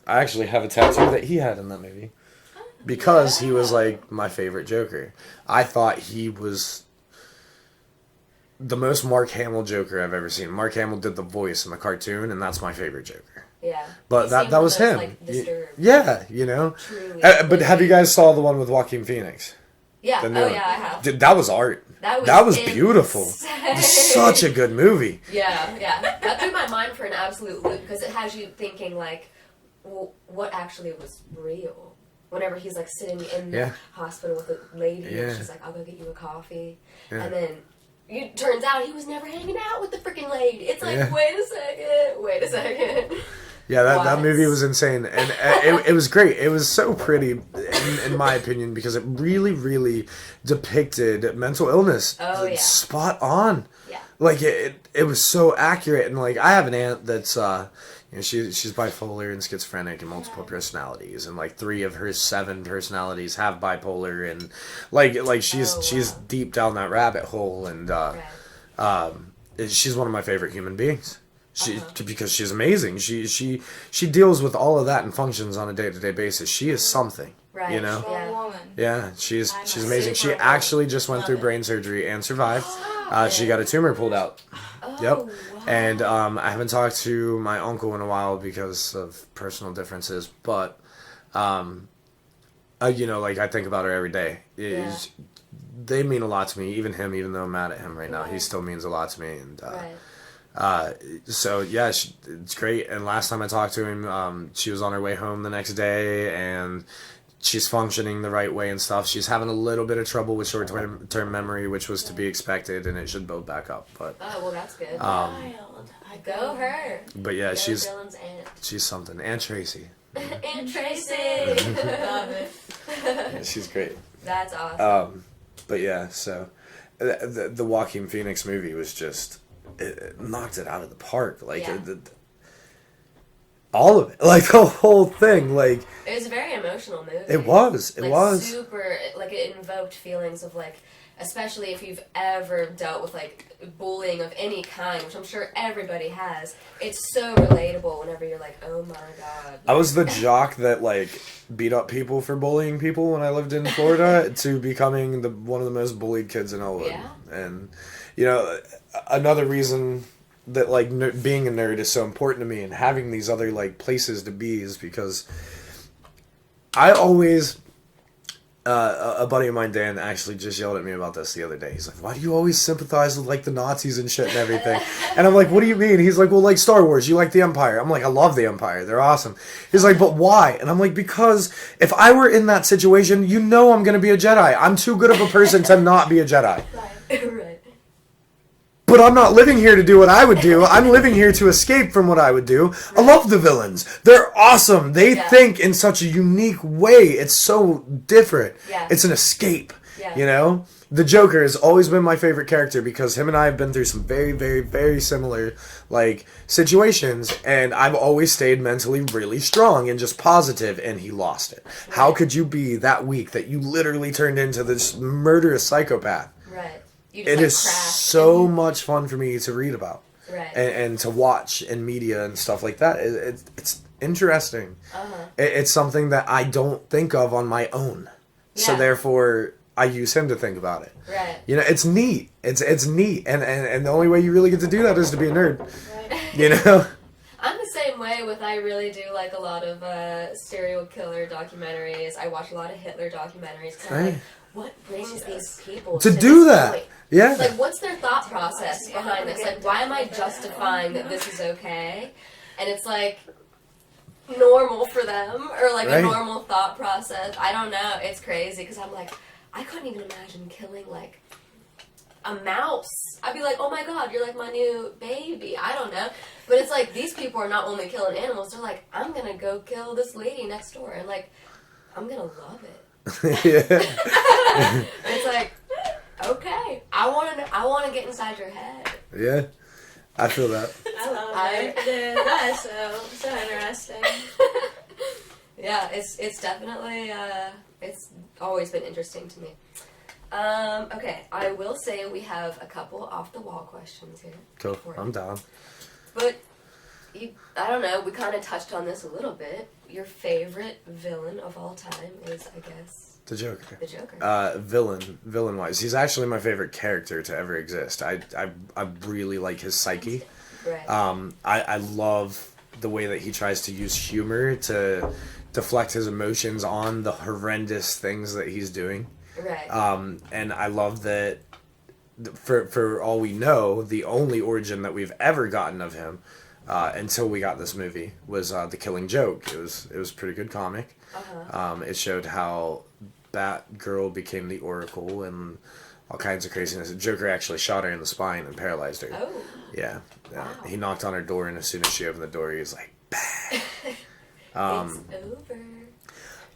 I actually have a tattoo that he had in that movie because he was like my favorite Joker. I thought he was the most Mark Hamill Joker I've ever seen. Mark Hamill did the voice in the cartoon, and that's my favorite Joker. Yeah. But He that seemed was almost, him. like, disturbed. Yeah, you know. Truly. But have you guys saw the one with Joaquin Phoenix? Yeah. The Oh new one? yeah, I have. Dude, that was art. That was beautiful. insane. Such a good movie. Yeah, yeah. That threw my mind for an absolute loop because it has you thinking like, well, what actually was real? Whenever he's like sitting in the hospital with a lady, Yeah. and she's like, "I'll go get you a coffee," Yeah. and then it turns out he was never hanging out with the freaking lady. It's like, Yeah. wait a second. Yeah, that What? movie was insane, and it was great. It was so pretty, in my opinion, because it really, really depicted mental illness. Oh, yeah. Spot on. Yeah. Like it was so accurate, and like I have an aunt that's you know, she's bipolar and schizophrenic and multiple personalities, and like 3 of her 7 personalities have bipolar, and like she's deep down that rabbit hole, and she's one of my favorite human beings. Because she's amazing. She deals with all of that and functions on a day-to-day basis. She is something. Right. You know? Strong woman. Yeah, she's I'm amazing. She super actually just went love through it. brain surgery and survived. She got a tumor pulled out. Yep. Wow. And I haven't talked to my uncle in a while because of personal differences, but you know, like I think about her every day. They mean a lot to me, even him, even though I'm mad at him right now. He still means a lot to me, and so yeah, it's great. And last time I talked to him, she was on her way home the next day, and she's functioning the right way and stuff. She's having a little bit of trouble with short-term memory, which was to be expected, and it should build back up. But Oh well, that's good. Wild. I Go her. but yeah, Go she's Dylan's aunt. something. And Tracy, Aunt Tracy. love it. yeah, she's great. That's awesome. But yeah, so the Joaquin Phoenix movie was just it knocked it out of the park. Like Yeah. all of it, like the whole thing, like It was a very emotional movie. it was. Super, like it invoked feelings of like, especially if you've ever dealt with like bullying of any kind, which I'm sure everybody has. It's so relatable whenever you're like, oh my god. I was the jock that like beat up people for bullying people when I lived in Florida to becoming one of the most bullied kids in Elwood. Yeah. And you know, another reason that like being a nerd is so important to me and having these other like places to be is because I always a buddy of mine, Dan, actually just yelled at me about this the other day. He's like, why do you always sympathize with like the Nazis and shit and everything? And I'm like, what do you mean? He's like, well, like Star Wars, you like the Empire. I'm like, I love the Empire, they're awesome. He's like, but why? And I'm like, because if I were in that situation, you know I'm gonna be a Jedi. I'm too good of a person to not be a Jedi. Right. But I'm not living here to do what I would do. I'm living here to escape from what I would do. I love the villains. They're awesome. They think in such a unique way. It's so different. Yeah. It's an escape. Yeah. You know? The Joker has always been my favorite character because him and I have been through some very, very, very similar like situations, and I've always stayed mentally really strong and just positive, and he lost it. Right. How could you be that weak that you literally turned into this murderous psychopath? Right. It is so much fun for me to read about. Right. and to watch in media and stuff like that. It's interesting. It's something that I don't think of on my own. So Yeah. therefore, I use him to think about it. Right. You know, it's neat. It's neat, and the only way you really get to do that is to be a nerd. Right. You know. I'm the same way with, I really do like a lot of serial killer documentaries. I watch a lot of Hitler documentaries. 'Cause I'm like, what brings these people To to do this that. point? Yeah. Like, what's their thought process behind this? Like, why am I justifying that this is okay? And it's like normal for them, or like Right. a normal thought process. I don't know. It's crazy because I'm like, I couldn't even imagine killing like a mouse. I'd be like, oh my god, you're like my new baby. I don't know. But it's like, these people are not only killing animals, they're like, I'm gonna go kill this lady next door, and like, I'm gonna love it. Yeah. It's like, okay, I wanna get inside your head. Yeah. I feel that. I love it. Dude, that is so interesting. Yeah, it's definitely it's always been interesting to me. Okay, I will say we have a couple off the wall questions here. Cool. I'm down. But I don't know, we kind of touched on this a little bit. Your favorite villain of all time is, I guess, The Joker. the Joker. Villain wise, he's actually my favorite character to ever exist. I really like his psyche. Right. I love the way that he tries to use humor to deflect his emotions on the horrendous things that he's doing. Right. And I love that for all we know, the only origin that we've ever gotten of him until we got this movie was The Killing Joke. It was a pretty good comic. It showed how Batgirl became the Oracle and all kinds of craziness. Joker actually shot her in the spine and paralyzed her. Oh. Yeah. Wow. He knocked on her door, and as soon as she opened the door, he was like, "Bang!" It's over.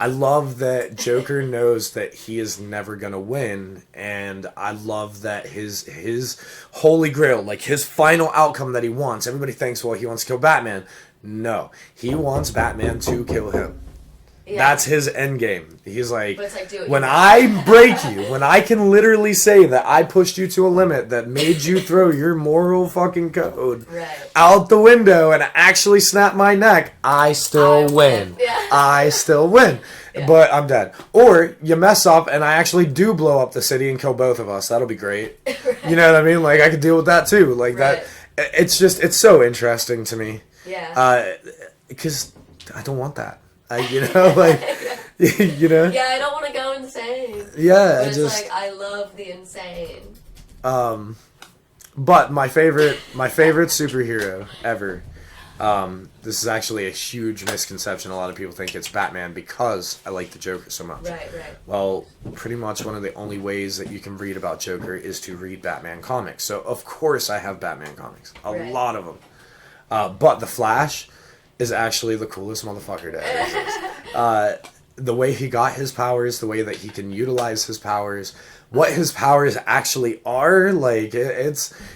I love that Joker knows that he is never gonna win, and I love that his holy grail, like his final outcome that he wants. Everybody thinks, well, he wants to kill Batman. No, he wants Batman to kill him. Yeah. That's his end game. He's like, But it's like, do it when yourself. I break you, when I can literally say that I pushed you to a limit that made you throw your moral fucking code Right. out the window and actually snap my neck, I still win. Yeah. I still win. Yeah. But I'm dead. Or you mess up and I actually do blow up the city and kill both of us. That'll be great. Right. You know what I mean? Like, I could deal with that too. Like, Right. that. It's so interesting to me. Yeah. Because I don't want that. You know, like, you know? Yeah, I don't want to go insane. Yeah, But it's just, like, I love the insane. but my favorite superhero ever, this is actually a huge misconception. A lot of people think it's Batman because I like the Joker so much. Right, right. Well, pretty much one of the only ways that you can read about Joker is to read Batman comics. So, of course, I have Batman comics. A Right. lot of them. But The Flash is actually the coolest motherfucker to ever exist. The way he got his powers, the way that he can utilize his powers, what his powers actually are, like,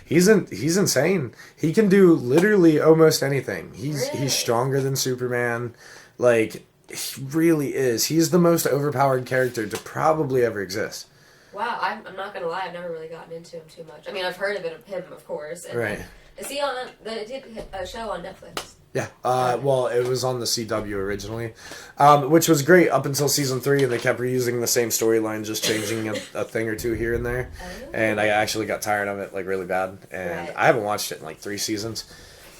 he's insane. He can do literally almost anything. Really? He's stronger than Superman. Like, he really is. He's the most overpowered character to probably ever exist. Wow, I'm not gonna lie, I've never really gotten into him too much. I mean, I've heard of him, of course. And Right. Is he on? They did a show on Netflix. Yeah. Well, it was on the CW originally, which was great up until season 3, and they kept reusing the same storyline, just changing a thing or two here and there. Oh. And I actually got tired of it, like, really bad. And Right. I haven't watched it in like 3 seasons.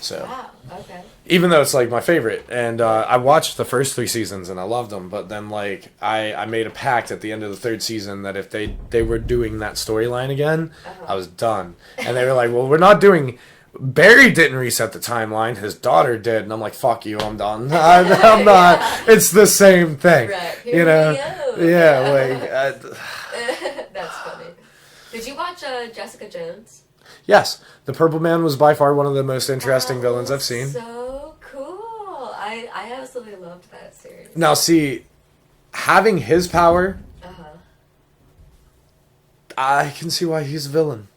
So Wow. Okay. even though it's like my favorite, and I watched the first 3 seasons and I loved them, but then like I made a pact at the end of the 3rd season that if they were doing that storyline again, I was done. And they were like, well, we're not doing. Barry didn't reset the timeline. His daughter did, and I'm like, "Fuck you! I'm done. I'm not. It's the same thing, Right. you Here know? we go. Yeah, like That's funny. Did you watch Jessica Jones? yes, the Purple Man was by far one of the most interesting villains I've seen. So cool. I absolutely loved that series. Now, see, having his power, I can see why he's a villain.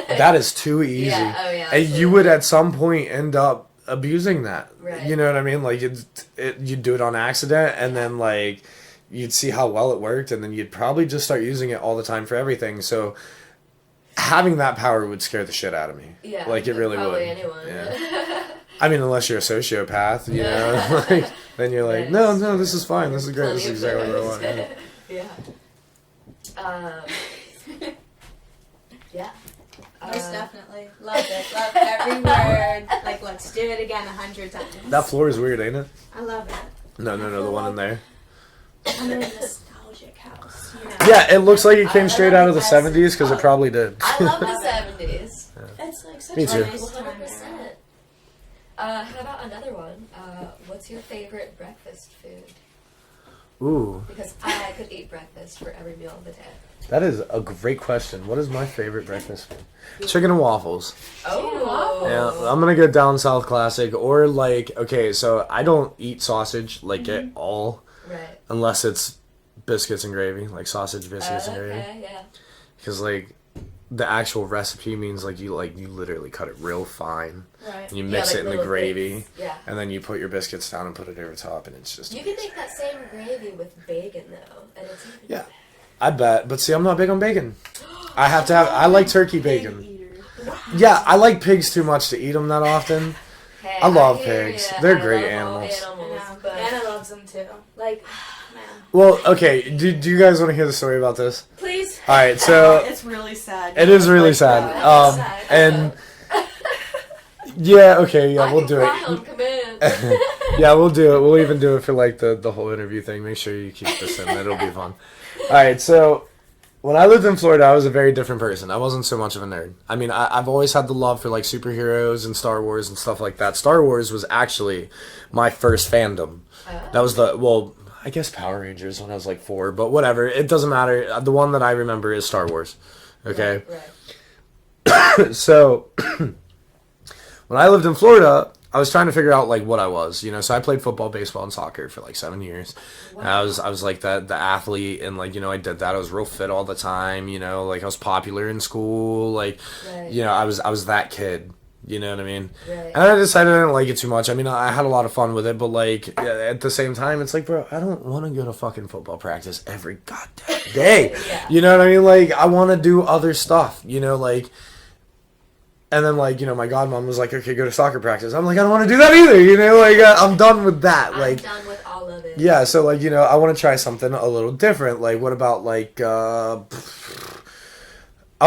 That is too easy. Yeah, oh yeah. And you would at some point end up abusing that. Right. You know what I mean? Like you'd do it on accident, and then like you'd see how well it worked, and then you'd probably just start using it all the time for everything. So having that power would scare the shit out of me. Yeah. Like, it really would. Probably anyone. Yeah. I mean, unless you're a sociopath, you know, like, then you're like, no, this is fine. This is great. This is exactly what I want. Yeah. Yeah. Most definitely. Love it. Love every word. Like, let's do it again 100 times. That floor is weird, ain't it? I love it. No, the one in there. I'm in a nostalgic house. You know? Yeah, it looks like it came straight out of the 70s because it probably did. I love the 70s. It's like such Me a too. nice time. 100%. How about another one? What's your favorite breakfast food? Ooh, Because I could eat breakfast for every meal of the day. that is a great question. What is my favorite breakfast food? Chicken and waffles. Oh. Yeah, I'm gonna go down south classic or like, okay, so I don't eat sausage like at all Right. unless it's biscuits and gravy, like sausage biscuits and gravy. Okay, yeah. Because like the actual recipe means like you literally cut it real fine. Right. And you mix like it in the little gravy. bits. Yeah. And then you put your biscuits down and put it over top, and it's just You can make that same gravy with bacon though, and it's even yeah. I bet, but see, I'm not big on bacon. I have to have. I like turkey bacon. Eater. Yeah, I like pigs too much to eat them that often. Hey, I love hear pigs. ya. They're I great love all animals. Yeah. but Anna loves them too. Like, man. Well, okay. Do you guys want to hear the story about this? Please. All right, so It's really sad. it is really sad. sad. And yeah, okay, yeah, we'll do cry on it. command. Yeah, we'll do it. We'll even do it for like the whole interview thing. Make sure you keep this in. It'll be fun. All right, so when I lived in Florida, I was a very different person. I wasn't so much of a nerd. I mean, I've always had the love for like superheroes and Star Wars and stuff like that. Star Wars was actually my first fandom. That was I guess Power Rangers when I was like 4, but whatever. It doesn't matter. The one that I remember is Star Wars. Okay? Right. So when I lived in Florida, I was trying to figure out like what I was, you know. So I played football, baseball, and soccer for like 7 years. Wow. And I was like the athlete, and like, you know, I did that. I was real fit all the time, you know. Like I was popular in school, like Right. you know, I was that kid. You know what I mean? Right. And I decided I didn't like it too much. I mean, I had a lot of fun with it, but like at the same time, it's like, bro, I don't want to go to fucking football practice every goddamn day. Yeah. You know what I mean? Like I want to do other stuff. You know, like. And then, like, you know, my godmom was like, okay, go to soccer practice. I'm like, I don't want to do that either, you know? Like, I'm done with that. I'm Like, done with all of it. yeah, so, like, you know, I want to try something a little different. Like, what about, like, I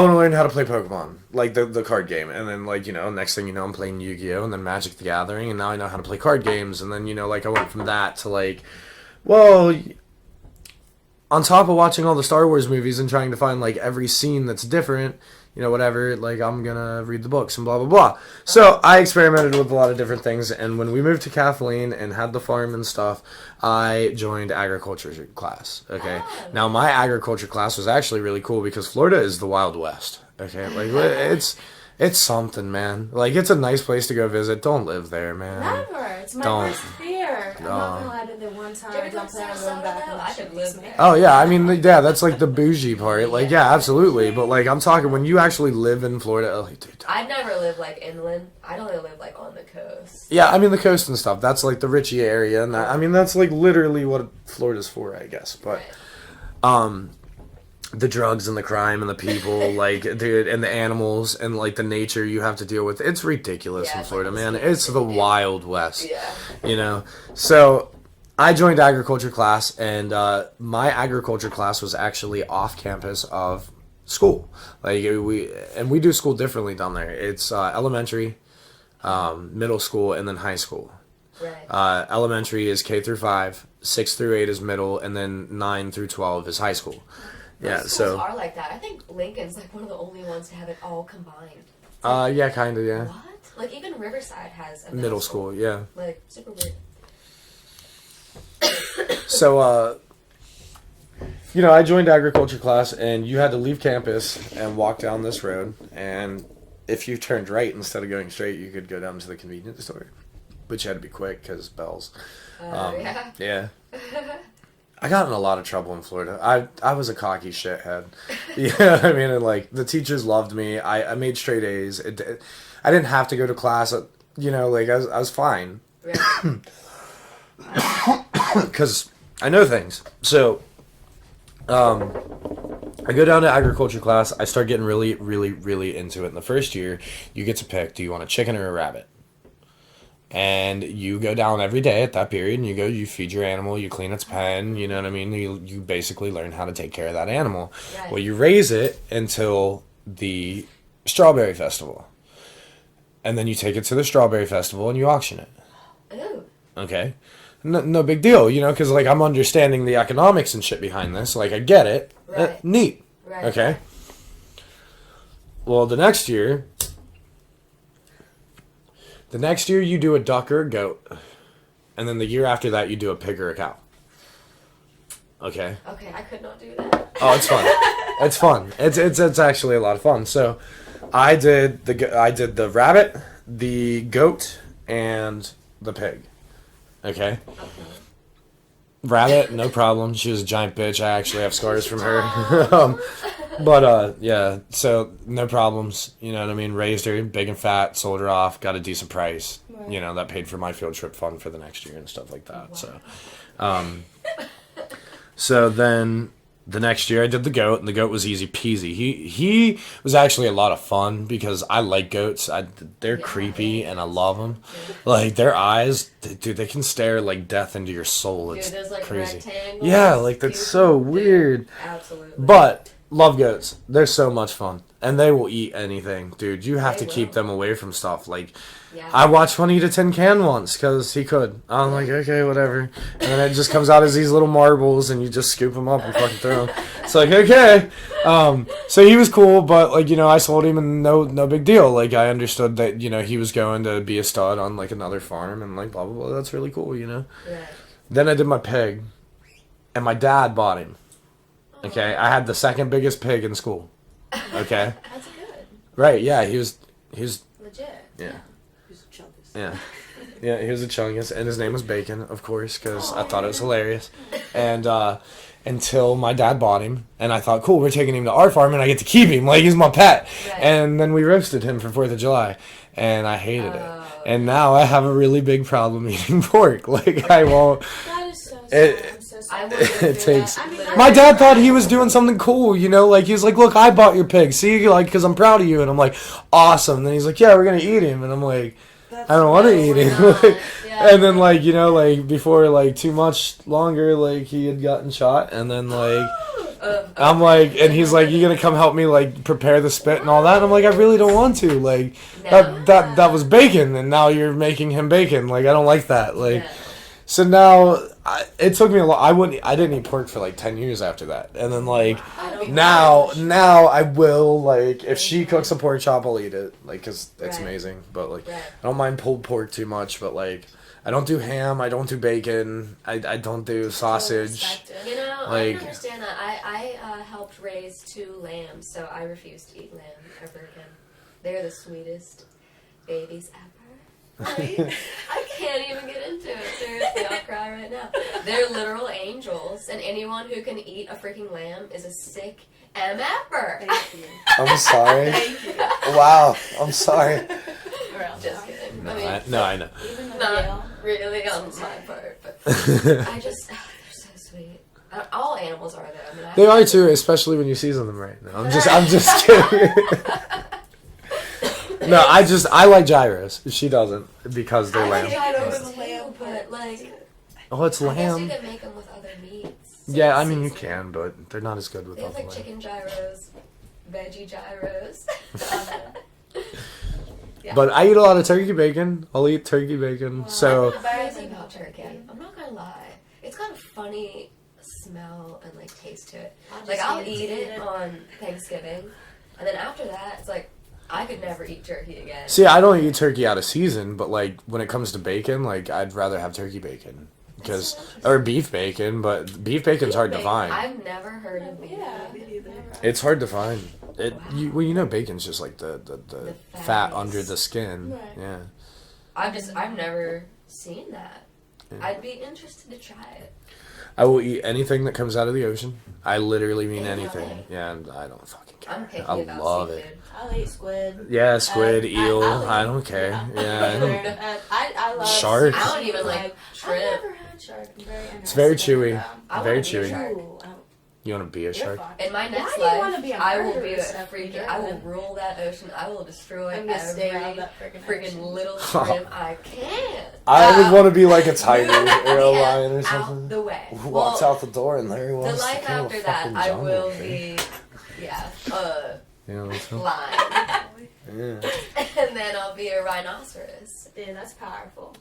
want to learn how to play Pokemon, like, the card game. And then, like, you know, next thing you know, I'm playing Yu-Gi-Oh! And then Magic the Gathering. And now I know how to play card games. And then, you know, like, I went from that to, like, well, on top of watching all the Star Wars movies and trying to find, like, every scene that's different, you know, whatever, like, I'm gonna read the books and blah, blah, blah. So I experimented with a lot of different things, and when we moved to Kathleen and had the farm and stuff, I joined agriculture class, okay? Now, my agriculture class was actually really cool because Florida is the Wild West, okay? Like, it's something, man. Like, it's a nice place to go visit. Don't live there, man. Never. It's my Don't. worst fear. I'm not gonna lie to the one time. Did you I ever don't go to plan on going Sarasota, back. though? and I shit could makes live me- there. Oh, yeah, I mean, yeah, that's, like, the bougie part. Like, yeah, absolutely. But, like, I'm talking when you actually live in Florida, like, dude. I'd never live like inland. I'd only live like on the coast. Yeah, I mean, the coast and stuff. That's, like, the Richie area. And that, I mean, that's, like, literally what Florida's for, I guess. But, Right. the drugs and the crime and the people, like, dude, and the animals and, like, the nature you have to deal with. It's ridiculous Yeah, in it's Florida, like man. the It's the Wild West. Yeah. You know? So, I joined agriculture class, and my agriculture class was actually off campus of school. Like, we do school differently down there. It's elementary, middle school, and then high school. Right. Elementary is K through 5, 6 through 8 is middle, and then 9 through 12 is high school. Yeah, Most so schools are like that. I think Lincoln's like one of the only ones to have it all combined. yeah, kind of, yeah. What? Like even Riverside has a Middle school, yeah. Like super weird. So you know, I joined agriculture class, and you had to leave campus and walk down this road, and if you turned right instead of going straight, you could go down to the convenience store, but you had to be quick because bells. Yeah. Yeah. I got in a lot of trouble in Florida. I was a cocky shithead. You know what I mean? And, like, the teachers loved me. I made straight A's. I didn't have to go to class. You know, like, I was fine. Right. Because I know things. So, I go down to agriculture class. I start getting really, really, really into it. In the first year, you get to pick, do you want a chicken or a rabbit? And you go down every day at that period, and you feed your animal, you clean its pen, you know what I mean? You basically learn how to take care of that animal. Right. Well, you raise it until the strawberry festival. And then you take it to the strawberry festival and you auction it. Ooh. Okay? No big deal, you know, because, like, I'm understanding the economics and shit behind this. Like, I get it. Right. Neat. Right. Okay? Well, the next year you do a duck or a goat. And then the year after that, you do a pig or a cow. Okay? Okay, I could not do that. Oh, it's fun. It's fun. It's actually a lot of fun. So, I did the rabbit, the goat, and the pig. Okay? Rabbit, no problem. She was a giant bitch. I actually have scars from her. Yeah, so no problems. You know what I mean? Raised her, big and fat, sold her off, got a decent price. Right. You know, that paid for my field trip fund for the next year and stuff like that. Wow. So then the next year I did the goat, and the goat was easy peasy. He was actually a lot of fun because I like goats. They're creepy and I love them. Like, their eyes, dude, they can stare like death into your soul. It's Dude, those, like, crazy. rectangles. Yeah, like, that's so Dude, weird. Absolutely. But love goats. They're so much fun, and they will eat anything, dude. You have They to keep will. them away from stuff. Like, Yeah. I watched one eat a tin can once because he could. I'm like, okay, whatever. And then it just comes out as these little marbles, and you just scoop them up and fucking throw them. It's like, okay. So he was cool, but, like, you know, I sold him, and no big deal. Like, I understood that, you know, he was going to be a stud on, like, another farm, and, like, blah blah blah. That's really cool, you know. Right. Then I did my pig, and my dad bought him. Okay, I had the second biggest pig in school. Okay, That's good. right? Yeah, he was. Legit. Yeah. Who's the chungus? Yeah, he was a chungus, and his name was Bacon, of course, because I thought it was hilarious. And until my dad bought him, and I thought, cool, we're taking him to our farm, and I get to keep him, like, he's my pet. Right. And then we roasted him for 4th of July, and I hated it. And now I have a really big problem eating pork. Like, I won't. That is so sad. It- I'm so I sorry. wouldn't It do takes- that. I mean, My dad thought he was doing something cool, you know, like, he was like, look, I bought your pig, see, like, because I'm proud of you, and I'm like, awesome. And then he's like, yeah, we're going to eat him, and I'm like, That's I don't want to No, eat we're him. not. Yeah. And then, like, you know, like, before, like, too much longer, like, he had gotten shot, and then, like, I'm like, and he's like, you gonna come help me, like, prepare the spit and all that? And I'm like, I really don't want to, like, No. that was bacon, and now you're making him bacon, like, I don't like that, like, Yeah. so now, it took me a lot, I didn't eat pork for, like, 10 years after that, and then, like, I don't now I will, like, if she cooks a pork chop, I'll eat it, like, because it's Right. amazing, but, like, Right. I don't mind pulled pork too much, but, like, I don't do ham, I don't do bacon, I don't do sausage. Respect it. You know, I Like- can understand that. I helped raise 2 lambs, so I refuse to eat lamb ever again. They're the sweetest babies ever. Right? I can't even get into it. Seriously, I'll cry right now. They're literal angels, and anyone who can eat a freaking lamb is a sick MFer. Thank you. I'm sorry. Thank you. Wow, I'm sorry. Just kidding. No, I mean, I know. Even though not really on my part, but I just, they're so sweet. All animals are though. I mean, They are too, especially when you season them right. No, I'm just kidding. No, I like gyros. She doesn't because they're I like lamb. gyros Over the too, lamb, but like, Oh, it's I guess you lamb. could make them with other meats. Yeah, I mean you Season. can, but they're not as good They without have the like lamb. chicken gyros, veggie gyros. Yeah. But I eat a lot of turkey bacon. I'll eat turkey bacon. So I'm not crazy about turkey. I'm not gonna lie. It's got a funny smell and like taste to it. Like I'll eat it on Thanksgiving, and then after that, it's like I could never eat turkey again. see, I don't eat turkey out of season, but like when it comes to bacon, like I'd rather have turkey bacon because or beef bacon, but beef bacon's hard to find. I've never heard of beef. Yeah. Me neither. It's hard to find. Well, you know, bacon's just like the The fat fatties. under the skin. Right. Yeah. I've never seen that. Yeah. I'd be interested to try it. I will eat anything that comes out of the ocean. I literally mean Yeah, anything. right. Yeah, and I don't fucking care. I'm picky I about love seafood. it. I'll eat squid. Yeah, squid, eel. I'll I eat- don't care. Yeah. Yeah, I don't- I love Shark. I don't even like I've shrimp. never had shark. I'm very It's very interested in chewy. them. I Very wanna eat chewy. shark. Ooh, You want to be a shark? In my next Why do you wanna life, be a I will be a murderous freaking. freaking I will villain? rule that ocean. I will destroy I'm gonna stay out of every that freaking freaking ocean. little shrimp I can. I would want to be like a tiger or a Yeah, lion or out something. the way. Who walks out the door and there he was. The life after that, I will be, lion. Yeah. And then I'll be a rhinoceros. Dude, that's powerful.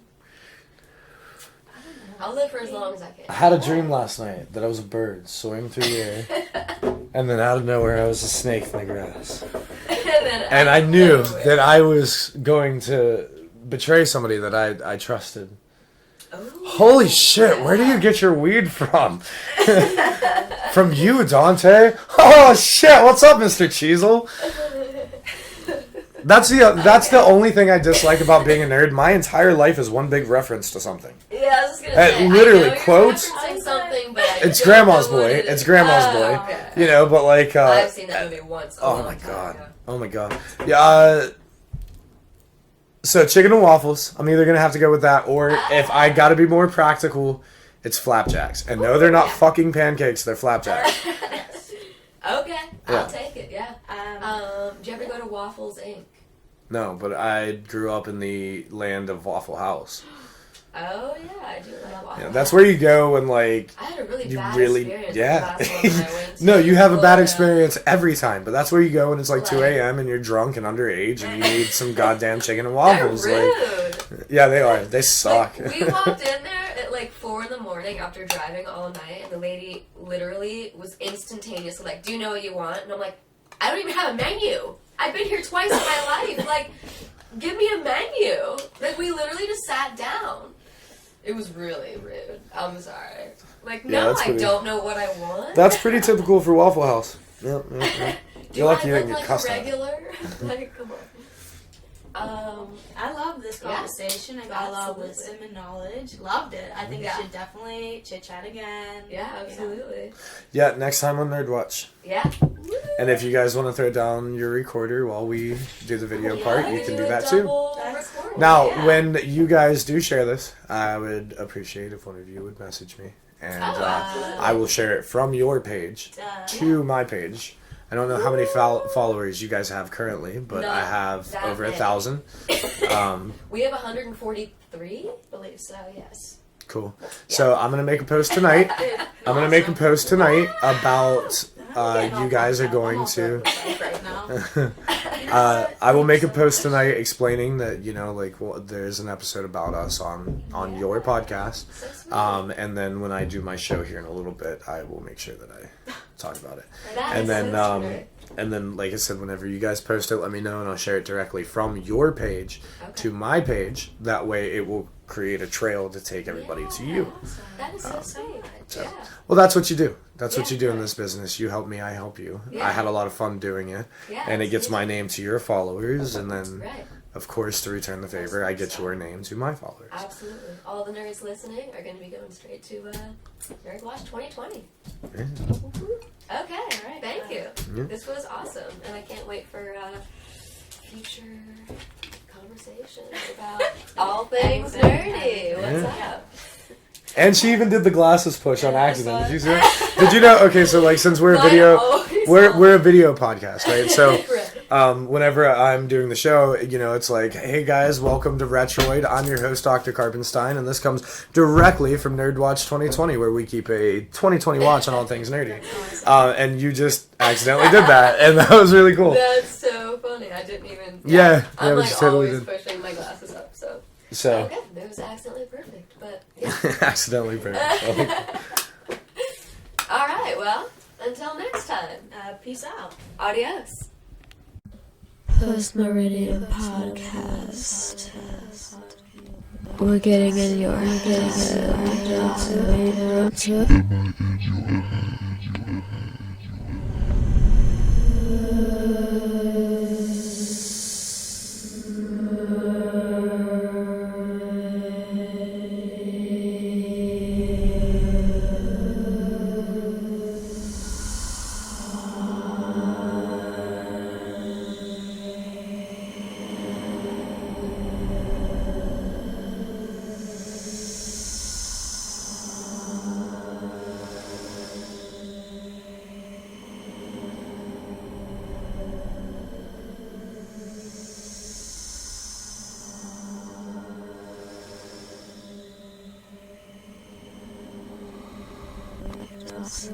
I'll live for as long as I can. I had a dream last night that I was a bird soaring through the air, and then out of nowhere I was a snake in the grass. And I knew that I was going to betray somebody that I trusted. Holy shit, where do you get your weed from? From you, Dante? Oh shit, what's up, Mr. Cheezel? That's the only thing I dislike about being a nerd. My entire life is one big reference to something. Yeah, I was just gonna say. Literally, I know quotes. You're referencing something, but It's I don't Grandma's know what Boy. it is. It's Grandma's Boy. Okay. You know, but like. I've seen that movie once. Oh my god. Oh my god. Yeah. So chicken and waffles. I'm either gonna have to go with that, or if I gotta be more practical, it's flapjacks. And no, they're not fucking pancakes. They're flapjacks. Okay, Yeah. I'll take it. Yeah. Do you ever go to Waffles Inc? No, but I grew up in the land of Waffle House. Oh yeah, I do like Waffles. Yeah, that's where you go and like. I had a really You bad really, experience. yeah. The last one that I went to. No, you have a bad Florida. experience every time, but that's where you go and it's like 2 Like- a.m. and you're drunk and underage and you need some goddamn chicken and They're waffles. rude. Like, yeah, they are. They suck. Like, we walked in there at like 4 a.m. after driving all night, and the lady literally was instantaneously like, "Do you know what you want?" And I'm like, "I don't even have a menu. I've been here twice in my life. Like, give me a menu." Like, we literally just sat down. It was really rude. I'm sorry. Like, Yeah, no, that's I pretty- don't know what I want. That's pretty typical for Waffle House. Yep. Do You're lucky you I didn't look get like cussed a out. regular? Like, come on. I love this Yeah. conversation. I got a lot of Absolutely. wisdom and knowledge. Loved it. I think Yeah. we should definitely chit chat again. Yeah, You know. absolutely. Yeah, next time on NerdWatch. Yeah. And if you guys want to throw down your recorder while we do the video part, you can do that too. Now, when you guys do share this, I would appreciate if one of you would message me. And I will share it from your page to my page. I don't know how many followers you guys have currently, but Not I have that over many. 1,000. We have 143, Believe so, yes. Cool. So I'm going to make a post tonight. I'm going to make a post tonight about you guys are going to... Right now. I will make a post tonight explaining that, you know, like, well, there's an episode about us on your podcast. And then when I do my show here in a little bit, I will make sure that I talk about it. And then, like I said, whenever you guys post it, let me know and I'll share it directly from your page to my page. That way it will create a trail to take everybody to you. That is so sweet. So, Yeah. well, that's what you do. That's what Yeah. you do in this business. You help me, I help you. Yeah. I had a lot of fun doing it. Yeah, And it gets my absolutely. name to your followers. And then, Right. of course, to return the favor, I get your name to my followers. Absolutely. All the nerds listening are going to be going straight to NerdWatch 2020. Yeah. Okay. All right. Thank you. Yeah. This was awesome, and I can't wait for future conversations about all things nerdy. What's up? And she even did the glasses push on accident. Did you see that? Did you know? Okay, so like since we're a video, we're a video podcast, right? So whenever I'm doing the show, you know, it's like, hey guys, welcome to Retroid. I'm your host, Dr. Carpenstein, and this comes directly from NerdWatch 2020, where we keep a 2020 watch on all things nerdy. And you just accidentally did that, and that was really cool. That's so funny. I didn't even. Yeah, I'm we like totally always did. pushing my glasses up, so. So Okay, it was accidentally perfect, but yeah. accidentally perfect. All right, well, until next time. Peace out. Adios. Post Meridian Podcast. We're getting in your Wait,